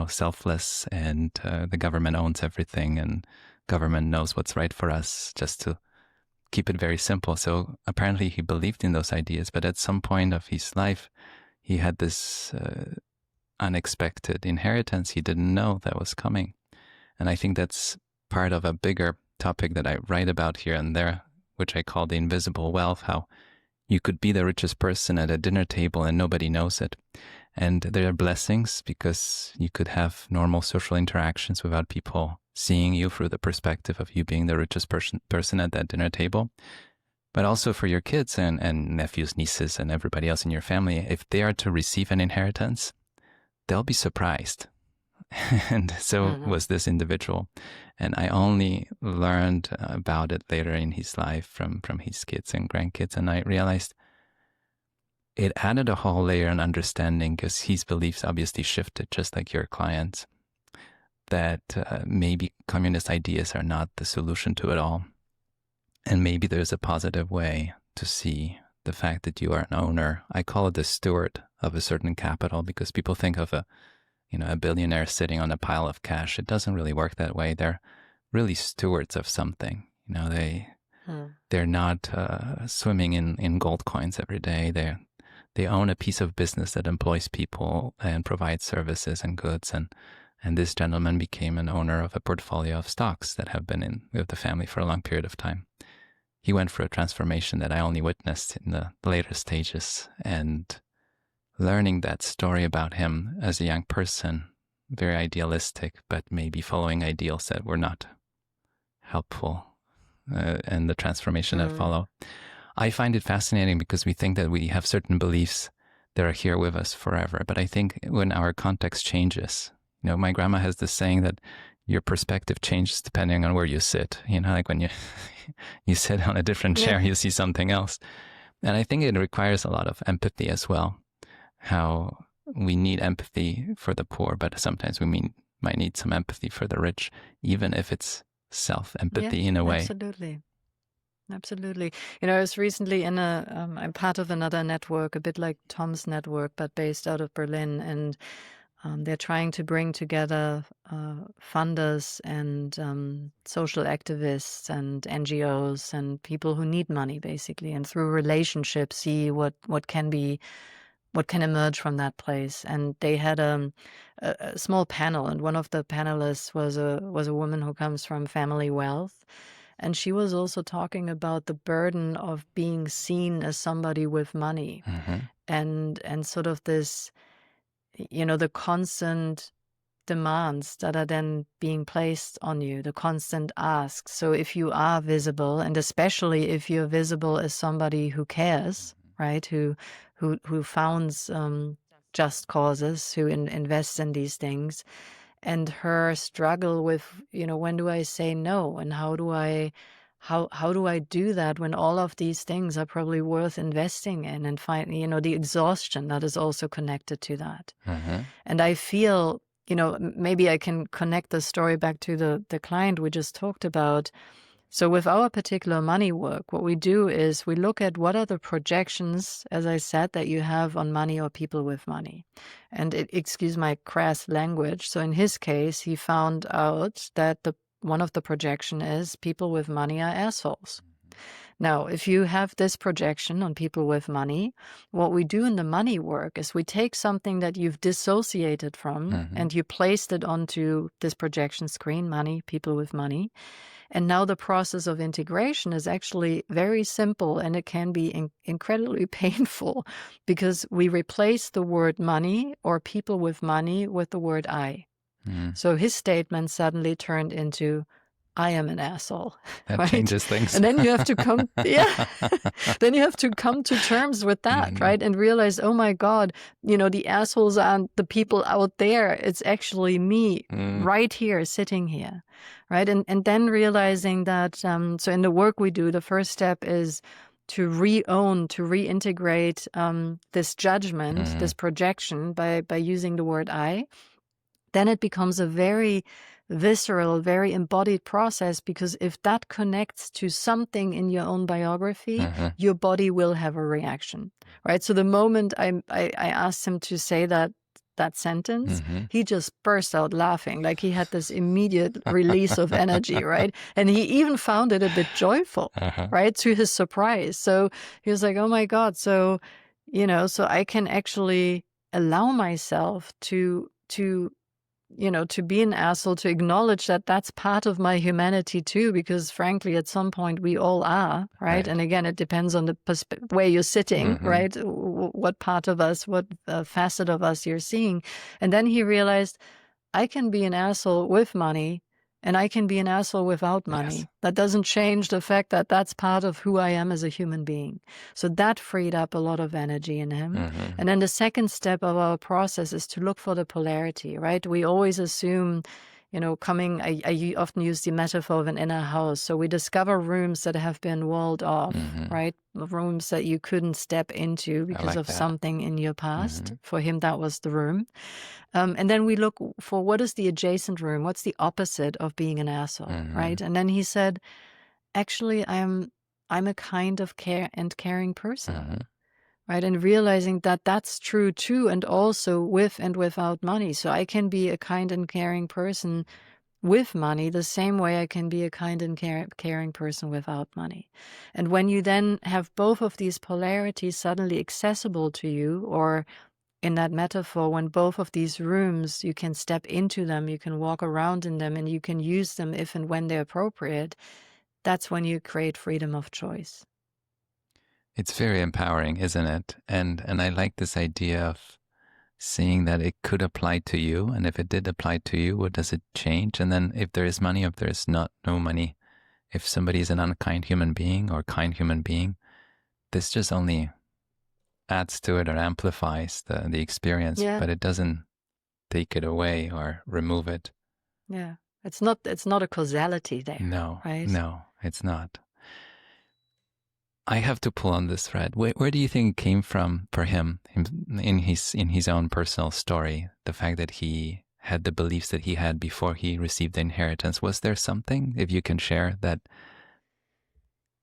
selfless, and the government owns everything, and government knows what's right for us, just to keep it very simple. So apparently he believed in those ideas, but at some point of his life, he had this unexpected inheritance he didn't know that was coming. And I think that's part of a bigger topic that I write about here and there, which I call the invisible wealth, how you could be the richest person at a dinner table and nobody knows it. And there are blessings because you could have normal social interactions without people seeing you through the perspective of you being the richest person at that dinner table. But also for your kids and nephews, nieces, and everybody else in your family, if they are to receive an inheritance, they'll be surprised. And so was this individual. And I only learned about it later in his life from his kids and grandkids. And I realized it added a whole layer of understanding, because his beliefs obviously shifted, just like your clients, that maybe communist ideas are not the solution to it all. And maybe there's a positive way to see the fact that you are an owner. I call it the steward of a certain capital, because people think of a billionaire sitting on a pile of cash. It doesn't really work that way. They're really stewards of something. They're not swimming in gold coins every day. They own a piece of business that employs people and provides services and goods. And this gentleman became an owner of a portfolio of stocks that have been with the family for a long period of time. He went through a transformation that I only witnessed in the later stages, and learning that story about him as a young person, very idealistic, but maybe following ideals that were not helpful, and the transformation that followed. I find it fascinating because we think that we have certain beliefs that are here with us forever. But I think when our context changes, my grandma has this saying that your perspective changes depending on where you sit. Like when you sit on a different chair, you see something else. And I think it requires a lot of empathy as well. How we need empathy for the poor, but sometimes we might need some empathy for the rich, even if it's self-empathy in a way. Absolutely. I was recently I'm part of another network, a bit like Tom's network, but based out of Berlin, and they're trying to bring together funders and social activists and NGOs and people who need money, basically, and through relationships see what can emerge from that place. And they had a small panel, and one of the panelists was a woman who comes from family wealth. And she was also talking about the burden of being seen as somebody with money, and sort of this, the constant demands that are then being placed on you, the constant asks. So if you are visible, and especially if you're visible as somebody who cares, right, who founds just causes, who invests in these things, and her struggle with, when do I say no, and how do I do that when all of these things are probably worth investing in, and find, the exhaustion that is also connected to that. And I feel, maybe I can connect the story back to the client we just talked about. So with our particular money work, what we do is we look at what are the projections, as I said, that you have on money or people with money. And excuse my crass language. So in his case, he found out that one of the projection is people with money are assholes. Now, if you have this projection on people with money, what we do in the money work is we take something that you've dissociated from and you placed it onto this projection screen, money, people with money. And now the process of integration is actually very simple, and it can be incredibly painful because we replace the word money or people with money with the word I. So his statement suddenly turned into, I am an asshole. That right? changes things. And then you have to come, then you have to come to terms with that, right? And realize, oh my God, the assholes aren't the people out there. It's actually me right here, sitting here, right? And then realizing that, so in the work we do, the first step is to re-own, to reintegrate this judgment, this projection by using the word I. Then it becomes a very visceral, very embodied process, because if that connects to something in your own biography, your body will have a reaction, right? So the moment I asked him to say that sentence, he just burst out laughing, like he had this immediate release of energy, right? And he even found it a bit joyful, right? To his surprise. So he was like, oh my God. So, so I can actually allow myself to be an asshole, to acknowledge that that's part of my humanity too, because frankly, at some point we all are, right? And again, it depends on the where you're sitting, right? What part of us, what facet of us you're seeing. And then he realized, I can be an asshole with money, and I can be an asshole without money. Yes. That doesn't change the fact that that's part of who I am as a human being. So that freed up a lot of energy in him. And then the second step of our process is to look for the polarity, right? We always assume, I often use the metaphor of an inner house. So we discover rooms that have been walled off, right? Rooms that you couldn't step into because of something in your past. For him, that was the room. And then we look for what is the adjacent room? What's the opposite of being an asshole, right? And then he said, actually, I'm a kind of caring person, right? And realizing that that's true too, and also with and without money. So I can be a kind and caring person with money the same way I can be a kind and caring person without money. And when you then have both of these polarities suddenly accessible to you, or in that metaphor, when both of these rooms, you can step into them, you can walk around in them, and you can use them if and when they're appropriate, that's when you create freedom of choice. It's very empowering, isn't it? And I like this idea of seeing that it could apply to you, and if it did apply to you, what does it change? And then if there is money, if there is no money, if somebody is an unkind human being or kind human being, this just only adds to it or amplifies the experience, but it doesn't take it away or remove it. Yeah, it's not a causality there. No, right? No, it's not. I have to pull on this thread. Where do you think it came from for him in his own personal story? The fact that he had the beliefs that he had before he received the inheritance. Was there something, if you can share, that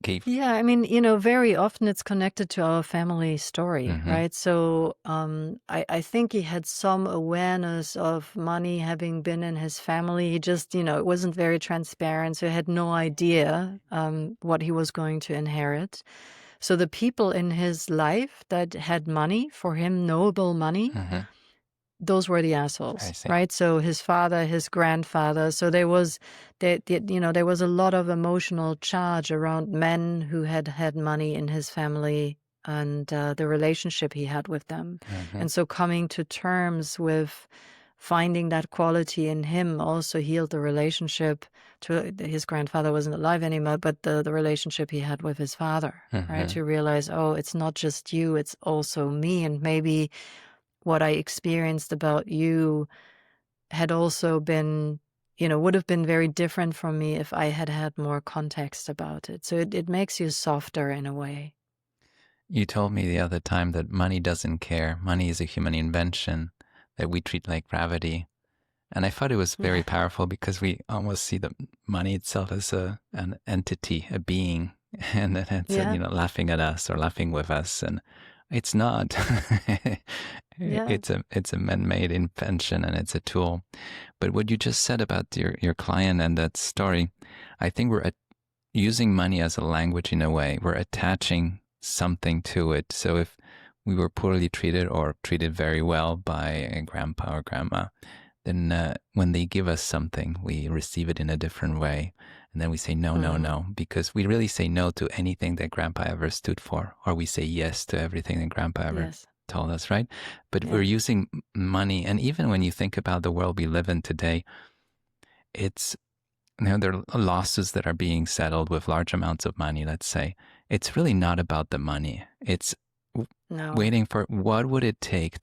gave? Yeah, I mean, very often it's connected to our family story, right? So I think he had some awareness of money having been in his family. He just, it wasn't very transparent, so he had no idea what he was going to inherit. So the people in his life that had money, for him, knowable money, those were the assholes, right? So his father, his grandfather. So there was a lot of emotional charge around men who had money in his family and the relationship he had with them. And so coming to terms with finding that quality in him also healed the relationship to his grandfather wasn't alive anymore, but the relationship he had with his father, right? To realize, oh, it's not just you, it's also me. And maybe what I experienced about you had also been, would have been very different from me if I had had more context about it. So it makes you softer in a way. You told me the other time that money doesn't care. Money is a human invention that we treat like gravity. And I thought it was very powerful because we almost see the money itself as an entity, a being, and then it's laughing at us or laughing with us. And it's not. It's a man-made invention, and it's a tool. But what you just said about your client and that story, I think we're using money as a language in a way. We're attaching something to it. So if we were poorly treated or treated very well by a grandpa or grandma, then when they give us something, we receive it in a different way. And then we say, no, no, no, because we really say no to anything that grandpa ever stood for, or we say yes to everything that grandpa ever told us, right? But we're using money. And even when you think about the world we live in today, it's, there are lawsuits that are being settled with large amounts of money, let's say. It's really not about the money. It's waiting for what would it take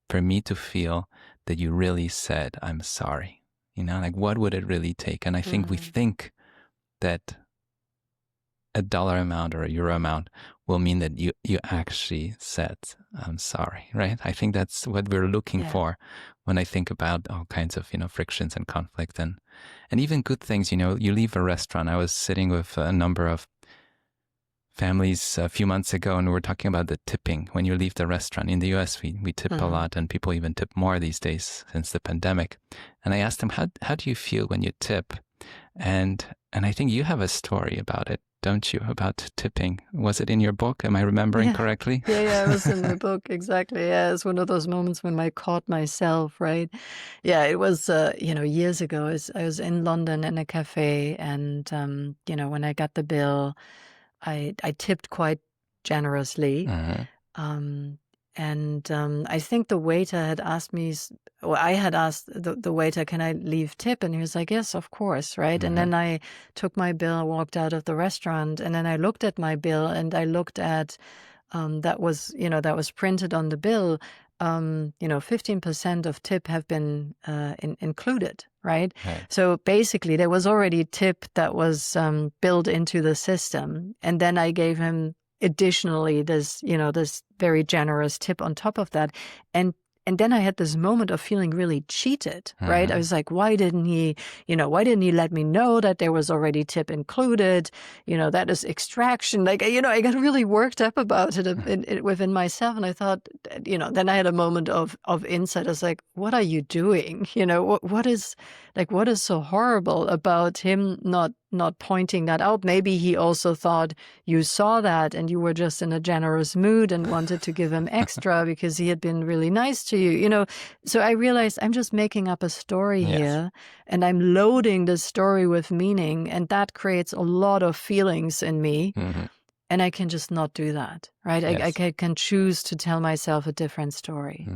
for me to feel that you really said, I'm sorry. Like what would it really take? And I think we think that a dollar amount or a euro amount will mean that you actually said, I'm sorry, right? I think that's what we're looking for when I think about all kinds of, frictions and conflict and even good things. You leave a restaurant. I was sitting with a number of families a few months ago, and we were talking about the tipping when you leave the restaurant. In the US, we tip a lot, and people even tip more these days since the pandemic. And I asked them, how do you feel when you tip? And I think you have a story about it, don't you, about tipping? Was it in your book? Am I remembering correctly? Yeah, it was in the book, exactly. Yeah, it's one of those moments when I caught myself, right? Yeah, it was, years ago. I was in London in a cafe, and, when I got the bill, I tipped quite generously. I think the waiter had asked me, I had asked the waiter, can I leave tip? And he was like, yes, of course, right? And then I took my bill, walked out of the restaurant, and then I looked at my bill, and I looked at, that was printed on the bill, 15% of tip have been included, right? So basically there was already tip that was built into the system. And then I gave him additionally this very generous tip on top of that. And then I had this moment of feeling really cheated, right? I was like, why didn't he let me know that there was already tip included? That is extraction. Like, I got really worked up about it within myself. And I thought, then I had a moment of insight. I was like, what are you doing? What is so horrible about him not pointing that out? Maybe he also thought you saw that and you were just in a generous mood and wanted to give him extra because he had been really nice to you, So I realized I'm just making up a story here, and I'm loading the story with meaning, and that creates a lot of feelings in me. And I can just not do that, right? I can choose to tell myself a different story.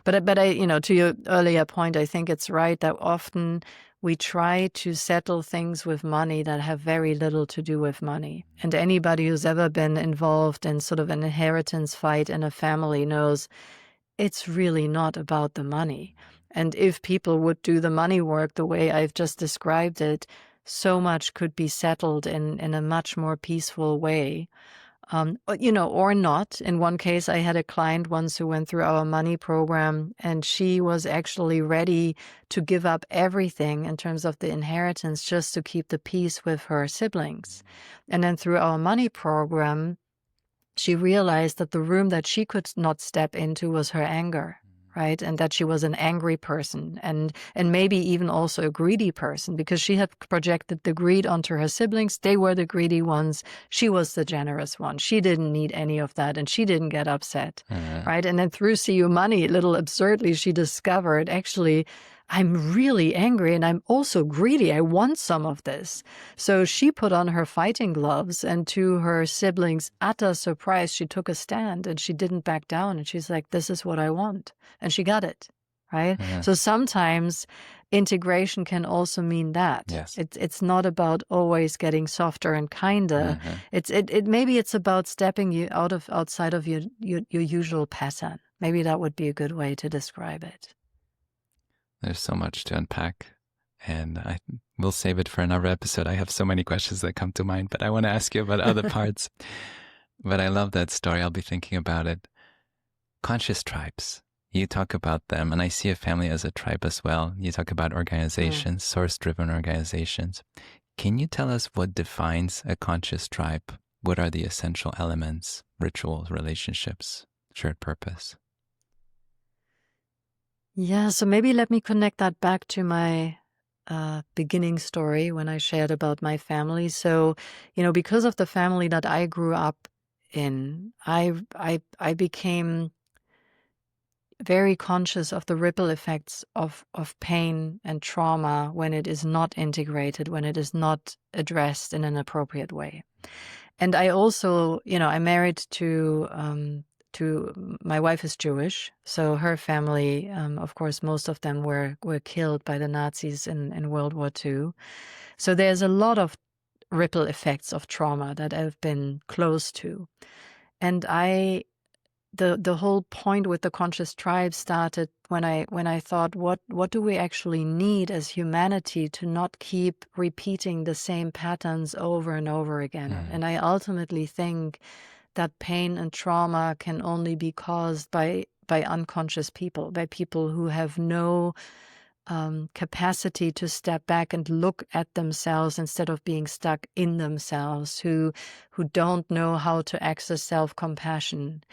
But I, to your earlier point, I think it's right that often we try to settle things with money that have very little to do with money. And anybody who's ever been involved in sort of an inheritance fight in a family knows it's really not about the money. And if people would do the money work the way I've just described it, so much could be settled in a much more peaceful way. Or not. In one case, I had a client once who went through our money program, and she was actually ready to give up everything in terms of the inheritance just to keep the peace with her siblings. And then through our money program, she realized that the room that she could not step into was her anger, right? And that she was an angry person and maybe even also a greedy person, because she had projected the greed onto her siblings. They were the greedy ones. She was the generous one. She didn't need any of that, and she didn't get upset, right? And then through CU Money, a little absurdly, she discovered, actually, I'm really angry and I'm also greedy. I want some of this. So she put on her fighting gloves, and to her siblings' utter surprise, she took a stand and she didn't back down. And she's like, this is what I want. And she got it, right? So sometimes integration can also mean that. It's not about always getting softer and kinder. Maybe it's about stepping you outside of your usual pattern. Maybe that would be a good way to describe it. There's so much to unpack, and we'll save it for another episode. I have so many questions that come to mind, but I want to ask you about other parts. But I love that story. I'll be thinking about it. Conscious tribes. You talk about them, and I see a family as a tribe as well. You talk about organizations, source-driven organizations. Can you tell us what defines a conscious tribe? What are the essential elements, rituals, relationships, shared purpose? Yeah, so maybe let me connect that back to my beginning story when I shared about my family. So, because of the family that I grew up in, I became very conscious of the ripple effects of pain and trauma when it is not integrated, when it is not addressed in an appropriate way. And I also, I'm married to my wife is Jewish, so her family, of course, most of them were killed by the Nazis in World War II. So there's a lot of ripple effects of trauma that I've been close to. And the whole point with the conscious tribe started when I thought, what do we actually need as humanity to not keep repeating the same patterns over and over again? And I ultimately think that pain and trauma can only be caused by unconscious people, by people who have no capacity to step back and look at themselves instead of being stuck in themselves, who don't know how to access self-compassion,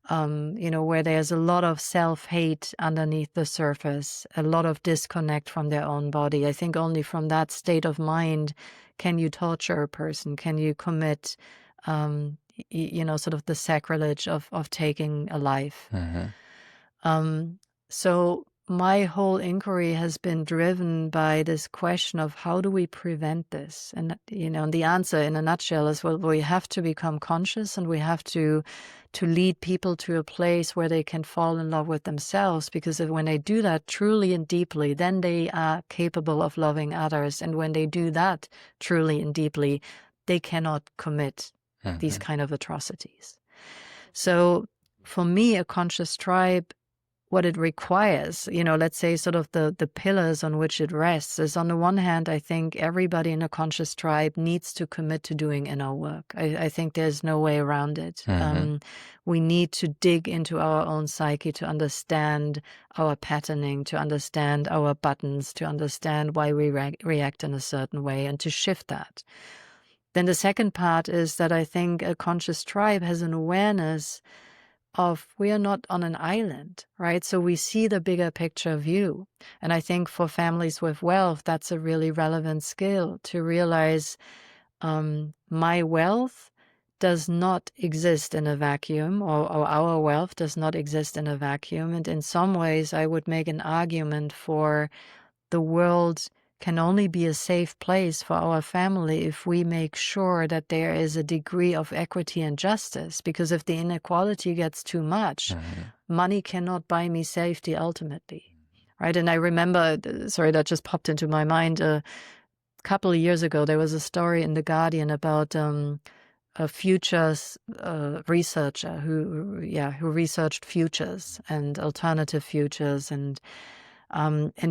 where there's a lot of self-hate underneath the surface, a lot of disconnect from their own body. I think only from that state of mind can you torture a person, can you commit, sort of the sacrilege of taking a life. So my whole inquiry has been driven by this question of how do we prevent this? And, and the answer in a nutshell is, well, we have to become conscious, and we have to lead people to a place where they can fall in love with themselves, because when they do that truly and deeply, then they are capable of loving others. And when they do that truly and deeply, they cannot commit these kind of atrocities. So for me, a conscious tribe, what it requires, let's say sort of the pillars on which it rests, is on the one hand, I think everybody in a conscious tribe needs to commit to doing inner work. I think there's no way around it. We need to dig into our own psyche to understand our patterning, to understand our buttons, to understand why we react in a certain way, and to shift that. Then the second part is that I think a conscious tribe has an awareness of we are not on an island, right? So we see the bigger picture view. And I think for families with wealth, that's a really relevant skill to realize my wealth does not exist in a vacuum, or our wealth does not exist in a vacuum. And in some ways, I would make an argument for the world can only be a safe place for our family if we make sure that there is a degree of equity and justice. Because if the inequality gets too much, money cannot buy me safety ultimately, right? And I remember, sorry, that just popped into my mind, a couple of years ago, there was a story in The Guardian about a futures researcher who researched futures and alternative futures, and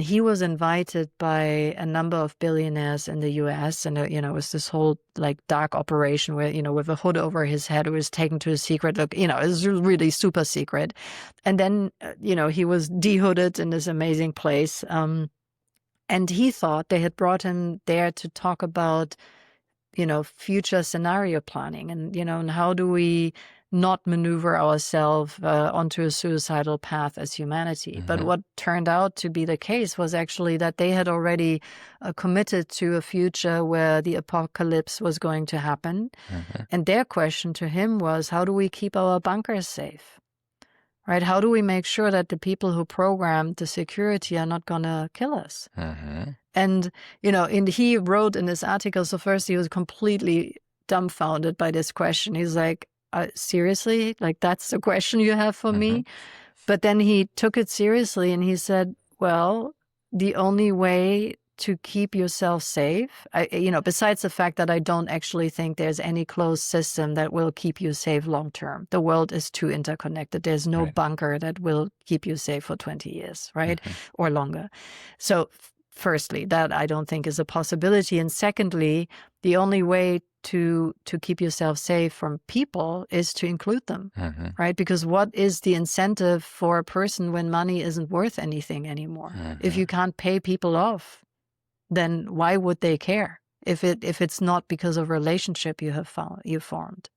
he was invited by a number of billionaires in the US, and it was this whole like dark operation where, with a hood over his head, it was taken to a secret look, it was really super secret. And then, he was dehooded in this amazing place. And he thought they had brought him there to talk about, future scenario planning and, and how do we not maneuver ourselves onto a suicidal path as humanity. But what turned out to be the case was actually that they had already committed to a future where the apocalypse was going to happen. And their question to him was, how do we keep our bunkers safe? Right? How do we make sure that the people who programmed the security are not going to kill us? And, he wrote in this article, so first he was completely dumbfounded by this question. He's like, seriously? Like, that's the question you have for me? But then he took it seriously and he said, well, the only way to keep yourself safe, besides the fact that I don't actually think there's any closed system that will keep you safe long term. The world is too interconnected. There's no bunker that will keep you safe for 20 years, right? Or longer. So firstly, that I don't think is a possibility. And secondly, the only way to keep yourself safe from people is to include them, right? Because what is the incentive for a person when money isn't worth anything anymore? If you can't pay people off, then why would they care if it's not because of relationship you formed?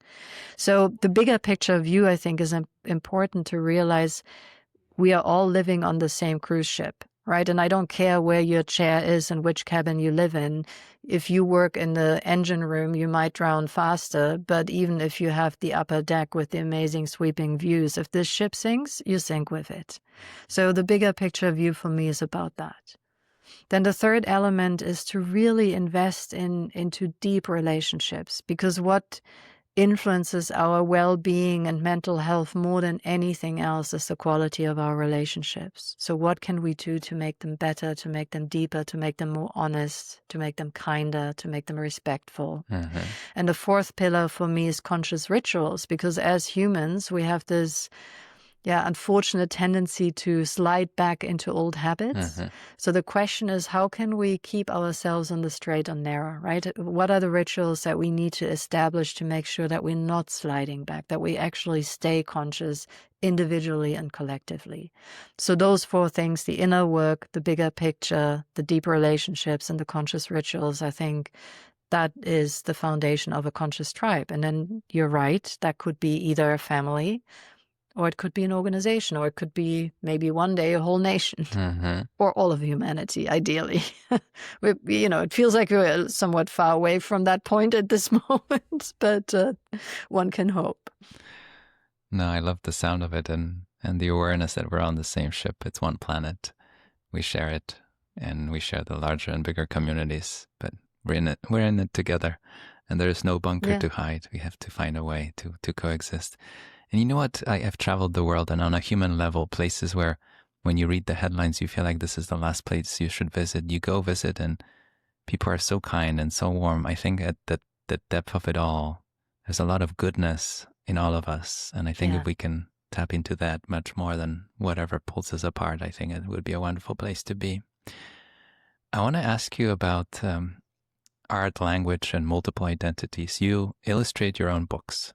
So the bigger picture view, I think, is important to realize we are all living on the same cruise ship. right? And I don't care where your chair is and which cabin you live in. If you work in the engine room, you might drown faster. But even if you have the upper deck with the amazing sweeping views, if this ship sinks, you sink with it. So the bigger picture view for me is about that. Then the third element is to really invest into deep relationships, because what influences our well-being and mental health more than anything else is the quality of our relationships. So what can we do to make them better, to make them deeper, to make them more honest, to make them kinder, to make them respectful? Mm-hmm. And the fourth pillar for me is conscious rituals, because as humans, we have this unfortunate tendency to slide back into old habits. Mm-hmm. So the question is, how can we keep ourselves on the straight and narrow, right? What are the rituals that we need to establish to make sure that we're not sliding back, that we actually stay conscious individually and collectively? So those four things, the inner work, the bigger picture, the deep relationships, and the conscious rituals, I think that is the foundation of a conscious tribe. And then you're right, that could be either a family, or it could be an organization, or it could be maybe one day a whole nation, Mm-hmm. or all of humanity, ideally. It feels like we're somewhat far away from that point at this moment, but one can hope. No, I love the sound of it and the awareness that we're on the same ship. It's one planet. We share it, and we share the larger and bigger communities, but we're in it together, and there is no bunker to hide. We have to find a way to coexist. And you know what? I have traveled the world, and on a human level, places where when you read the headlines, you feel like this is the last place you should visit. You go visit, and people are so kind and so warm. I think at the depth of it all, there's a lot of goodness in all of us. And I think if we can tap into that much more than whatever pulls us apart, I think it would be a wonderful place to be. I want to ask you about art, language, and multiple identities. You illustrate your own books,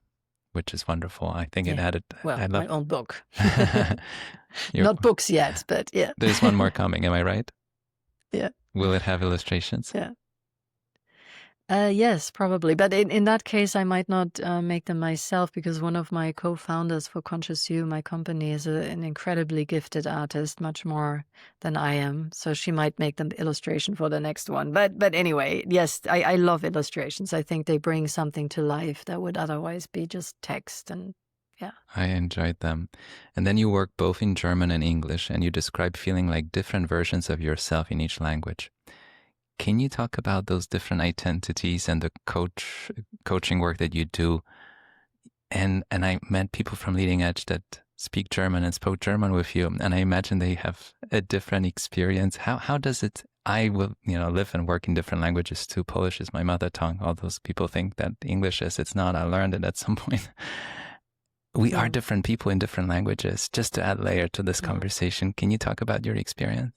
which is wonderful. I think it added... my own book. Not books yet, but yeah. There's one more coming, am I right? Yeah. Will it have illustrations? Yeah. Yes, probably. But in that case, I might not make them myself, because one of my co-founders for Conscious You, my company, is an incredibly gifted artist, much more than I am. So she might make them the illustration for the next one. But anyway, yes, I love illustrations. I think they bring something to life that would otherwise be just text. And yeah. I enjoyed them. And then you work both in German and English, and you describe feeling like different versions of yourself in each language. Can you talk about those different identities and the coaching work that you do? And I met people from Leading Edge that speak German and spoke German with you, and I imagine they have a different experience. How does it? I will live and work in different languages too. Polish is my mother tongue. All those people think that English is. It's not. I learned it at some point. We are different people in different languages. Just to add layer to this conversation, can you talk about your experience?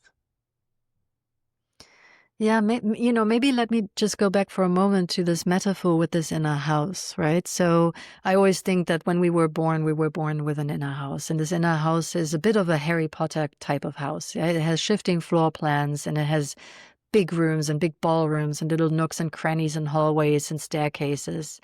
Yeah, maybe let me just go back for a moment to this metaphor with this inner house, right? So I always think that when we were born with an inner house. And this inner house is a bit of a Harry Potter type of house. Yeah? It has shifting floor plans, and it has big rooms and big ballrooms and little nooks and crannies and hallways and staircases.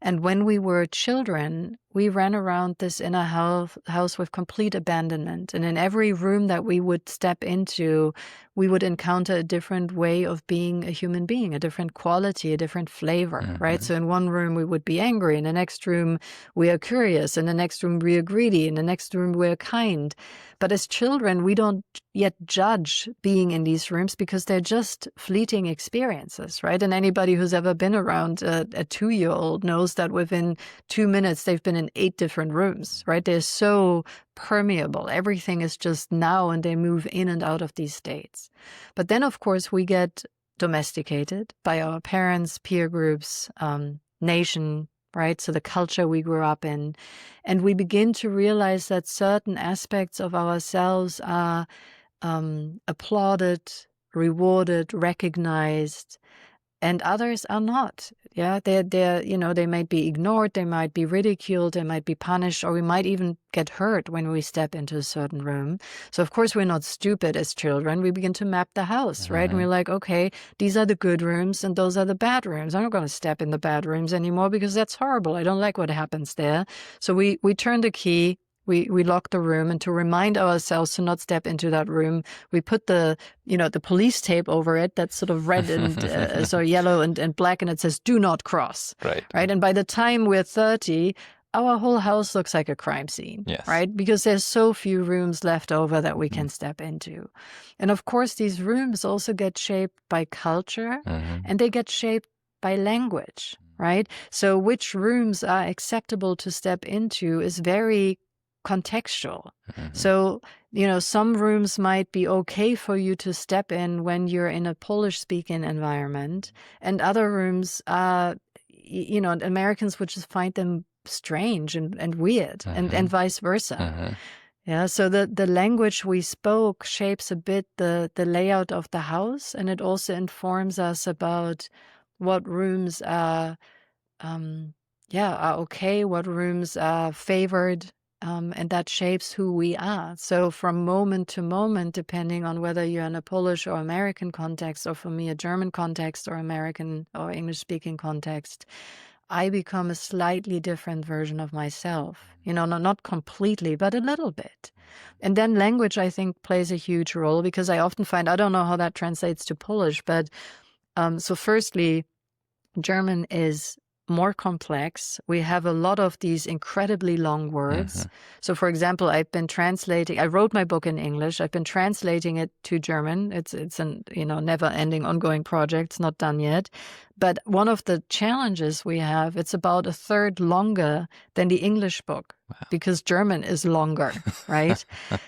And when we were children, we ran around this inner house with complete abandonment. And in every room that we would step into, we would encounter a different way of being a human being, a different quality, a different flavor, right? So in one room, we would be angry. In the next room, we are curious. In the next room, we are greedy. In the next room, we are kind. But as children, we don't yet judge being in these rooms, because they're just fleeting experiences, right? And anybody who's ever been around a 2-year-old knows that within 2 minutes, they've been in 8 different rooms, right? They're so permeable. Everything is just now, and they move in and out of these states. But then, of course, we get domesticated by our parents, peer groups, nation, right? So the culture we grew up in. And we begin to realize that certain aspects of ourselves are applauded, rewarded, recognized, and others are not. Yeah, they might be ignored, they might be ridiculed, they might be punished, or we might even get hurt when we step into a certain room. So of course we're not stupid as children. We begin to map the house, right? And we're like, okay, these are the good rooms and those are the bad rooms. I'm not going to step in the bad rooms anymore, because that's horrible. I don't like what happens there. So we turn the key, We lock the room, and to remind ourselves to not step into that room, we put the police tape over it that's sort of red and yellow and black, and it says "Do not cross." Right. And by the time we're 30, our whole house looks like a crime scene. Yes. Right, because there's so few rooms left over that we can step into, and of course these rooms also get shaped by culture, and they get shaped by language. Right, so which rooms are acceptable to step into is very contextual. So, some rooms might be okay for you to step in when you're in a Polish-speaking environment, and other rooms are, Americans would just find them strange and weird, and vice versa. Yeah, so the language we spoke shapes a bit the layout of the house, and it also informs us about what rooms are okay, what rooms are favored, and that shapes who we are. So from moment to moment, depending on whether you're in a Polish or American context, or for me, a German context or American or English-speaking context, I become a slightly different version of myself. Not completely, but a little bit. And then language, I think, plays a huge role, because I often find, I don't know how that translates to Polish, but so firstly, German is more complex. We have a lot of these incredibly long words. So, for example, I wrote my book in English. I've been translating it to German. It's an never-ending ongoing project. It's not done yet. But one of the challenges we have, it's about a third longer than the English book. Wow. Because German is longer, right?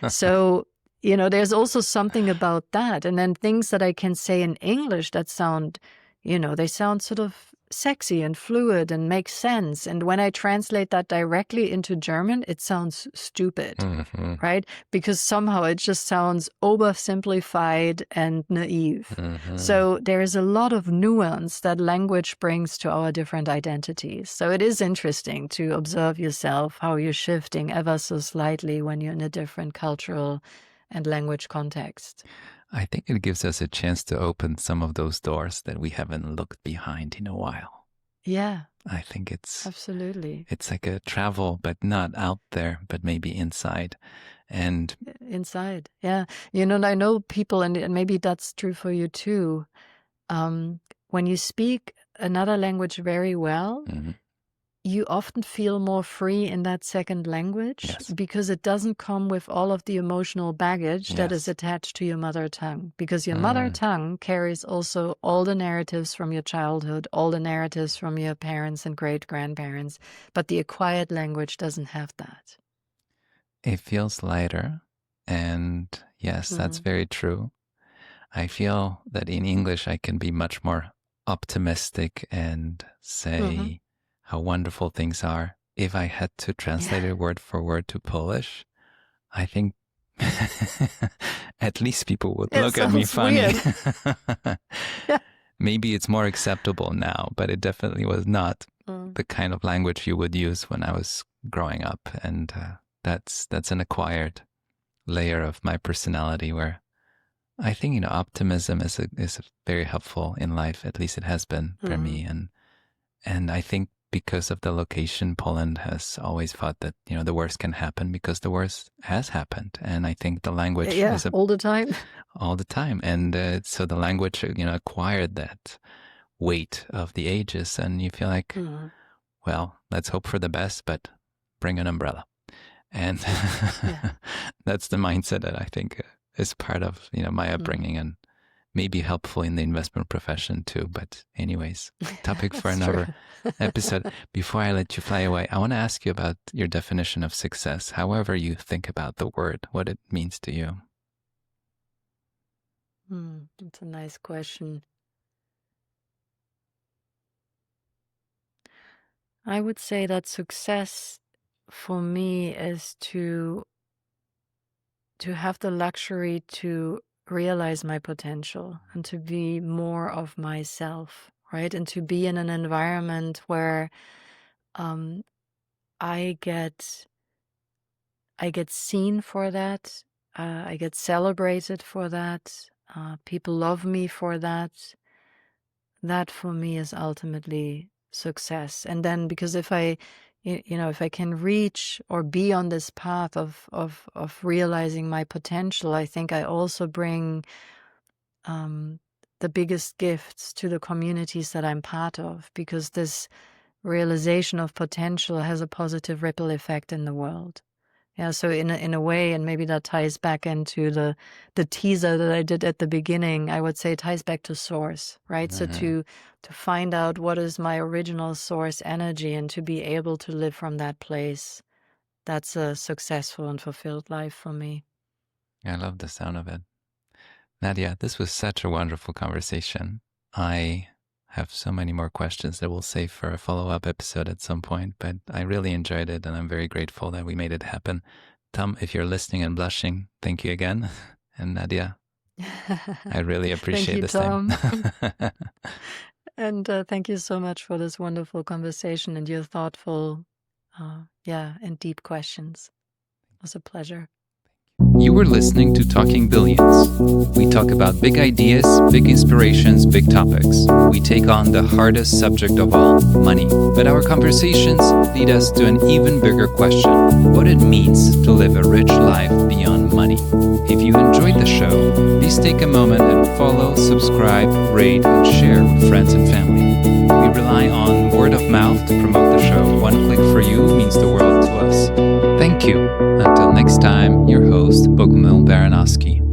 So, there's also something about that. And then things that I can say in English that sound, they sound sort of sexy and fluid and make sense. And when I translate that directly into German, it sounds stupid, right? Because somehow it just sounds oversimplified and naive. So there is a lot of nuance that language brings to our different identities. So it is interesting to observe yourself, how you're shifting ever so slightly when you're in a different cultural and language context. I think it gives us a chance to open some of those doors that we haven't looked behind in a while. Yeah. I think absolutely. It's like a travel, but not out there, but maybe inside. And inside, yeah. I know people, and maybe that's true for you too. When you speak another language very well, you often feel more free in that second language. Yes. Because it doesn't come with all of the emotional baggage that is attached to your mother tongue. Because your mother tongue carries also all the narratives from your childhood, all the narratives from your parents and great-grandparents. But the acquired language doesn't have that. It feels lighter. And yes, that's very true. I feel that in English I can be much more optimistic and say how wonderful things are. If I had to translate it word for word to Polish, I think at least people would look at me funny. Maybe it's more acceptable now, but it definitely was not the kind of language you would use when I was growing up. And that's an acquired layer of my personality where I think, optimism is very helpful in life. At least it has been for me. And I think because of the location, Poland has always thought that, the worst can happen because the worst has happened. And I think the language is all the time. All the time. And so the language, acquired that weight of the ages. And you feel like, well, let's hope for the best, but bring an umbrella. And that's the mindset that I think is part of, my upbringing and maybe helpful in the investment profession too. But anyways, topic for another episode. Before I let you fly away, I want to ask you about your definition of success, however you think about the word, what it means to you. That's a nice question. I would say that success for me is to have the luxury to realize my potential and to be more of myself, right? And to be in an environment where I get seen for that. I get celebrated for that. People love me for that. That for me is ultimately success. And then because if I if I can reach or be on this path of realizing my potential, I think I also bring the biggest gifts to the communities that I'm part of, because this realization of potential has a positive ripple effect in the world. Yeah, so in a way, and maybe that ties back into the teaser that I did at the beginning, I would say it ties back to source, right? So to find out what is my original source energy and to be able to live from that place, that's a successful and fulfilled life for me. I love the sound of it. Nadja, this was such a wonderful conversation. I have so many more questions that we'll save for a follow-up episode at some point, but I really enjoyed it, and I'm very grateful that we made it happen. Tom, if you're listening and blushing, thank you again. And Nadja, I really appreciate this Tom. time. And thank you so much for this wonderful conversation and your thoughtful, and deep questions. It was a pleasure. You were listening to Talking Billions. We talk about big ideas, big inspirations, big topics. We take on the hardest subject of all, money. But our conversations lead us to an even bigger question: what it means to live a rich life beyond money. If you enjoyed the show, please take a moment and follow, subscribe, rate, and share with friends and family. We rely on word of mouth to promote the show. One click for you means the world to us. Thank you. Until next time, your host, Bogumil Baranowski.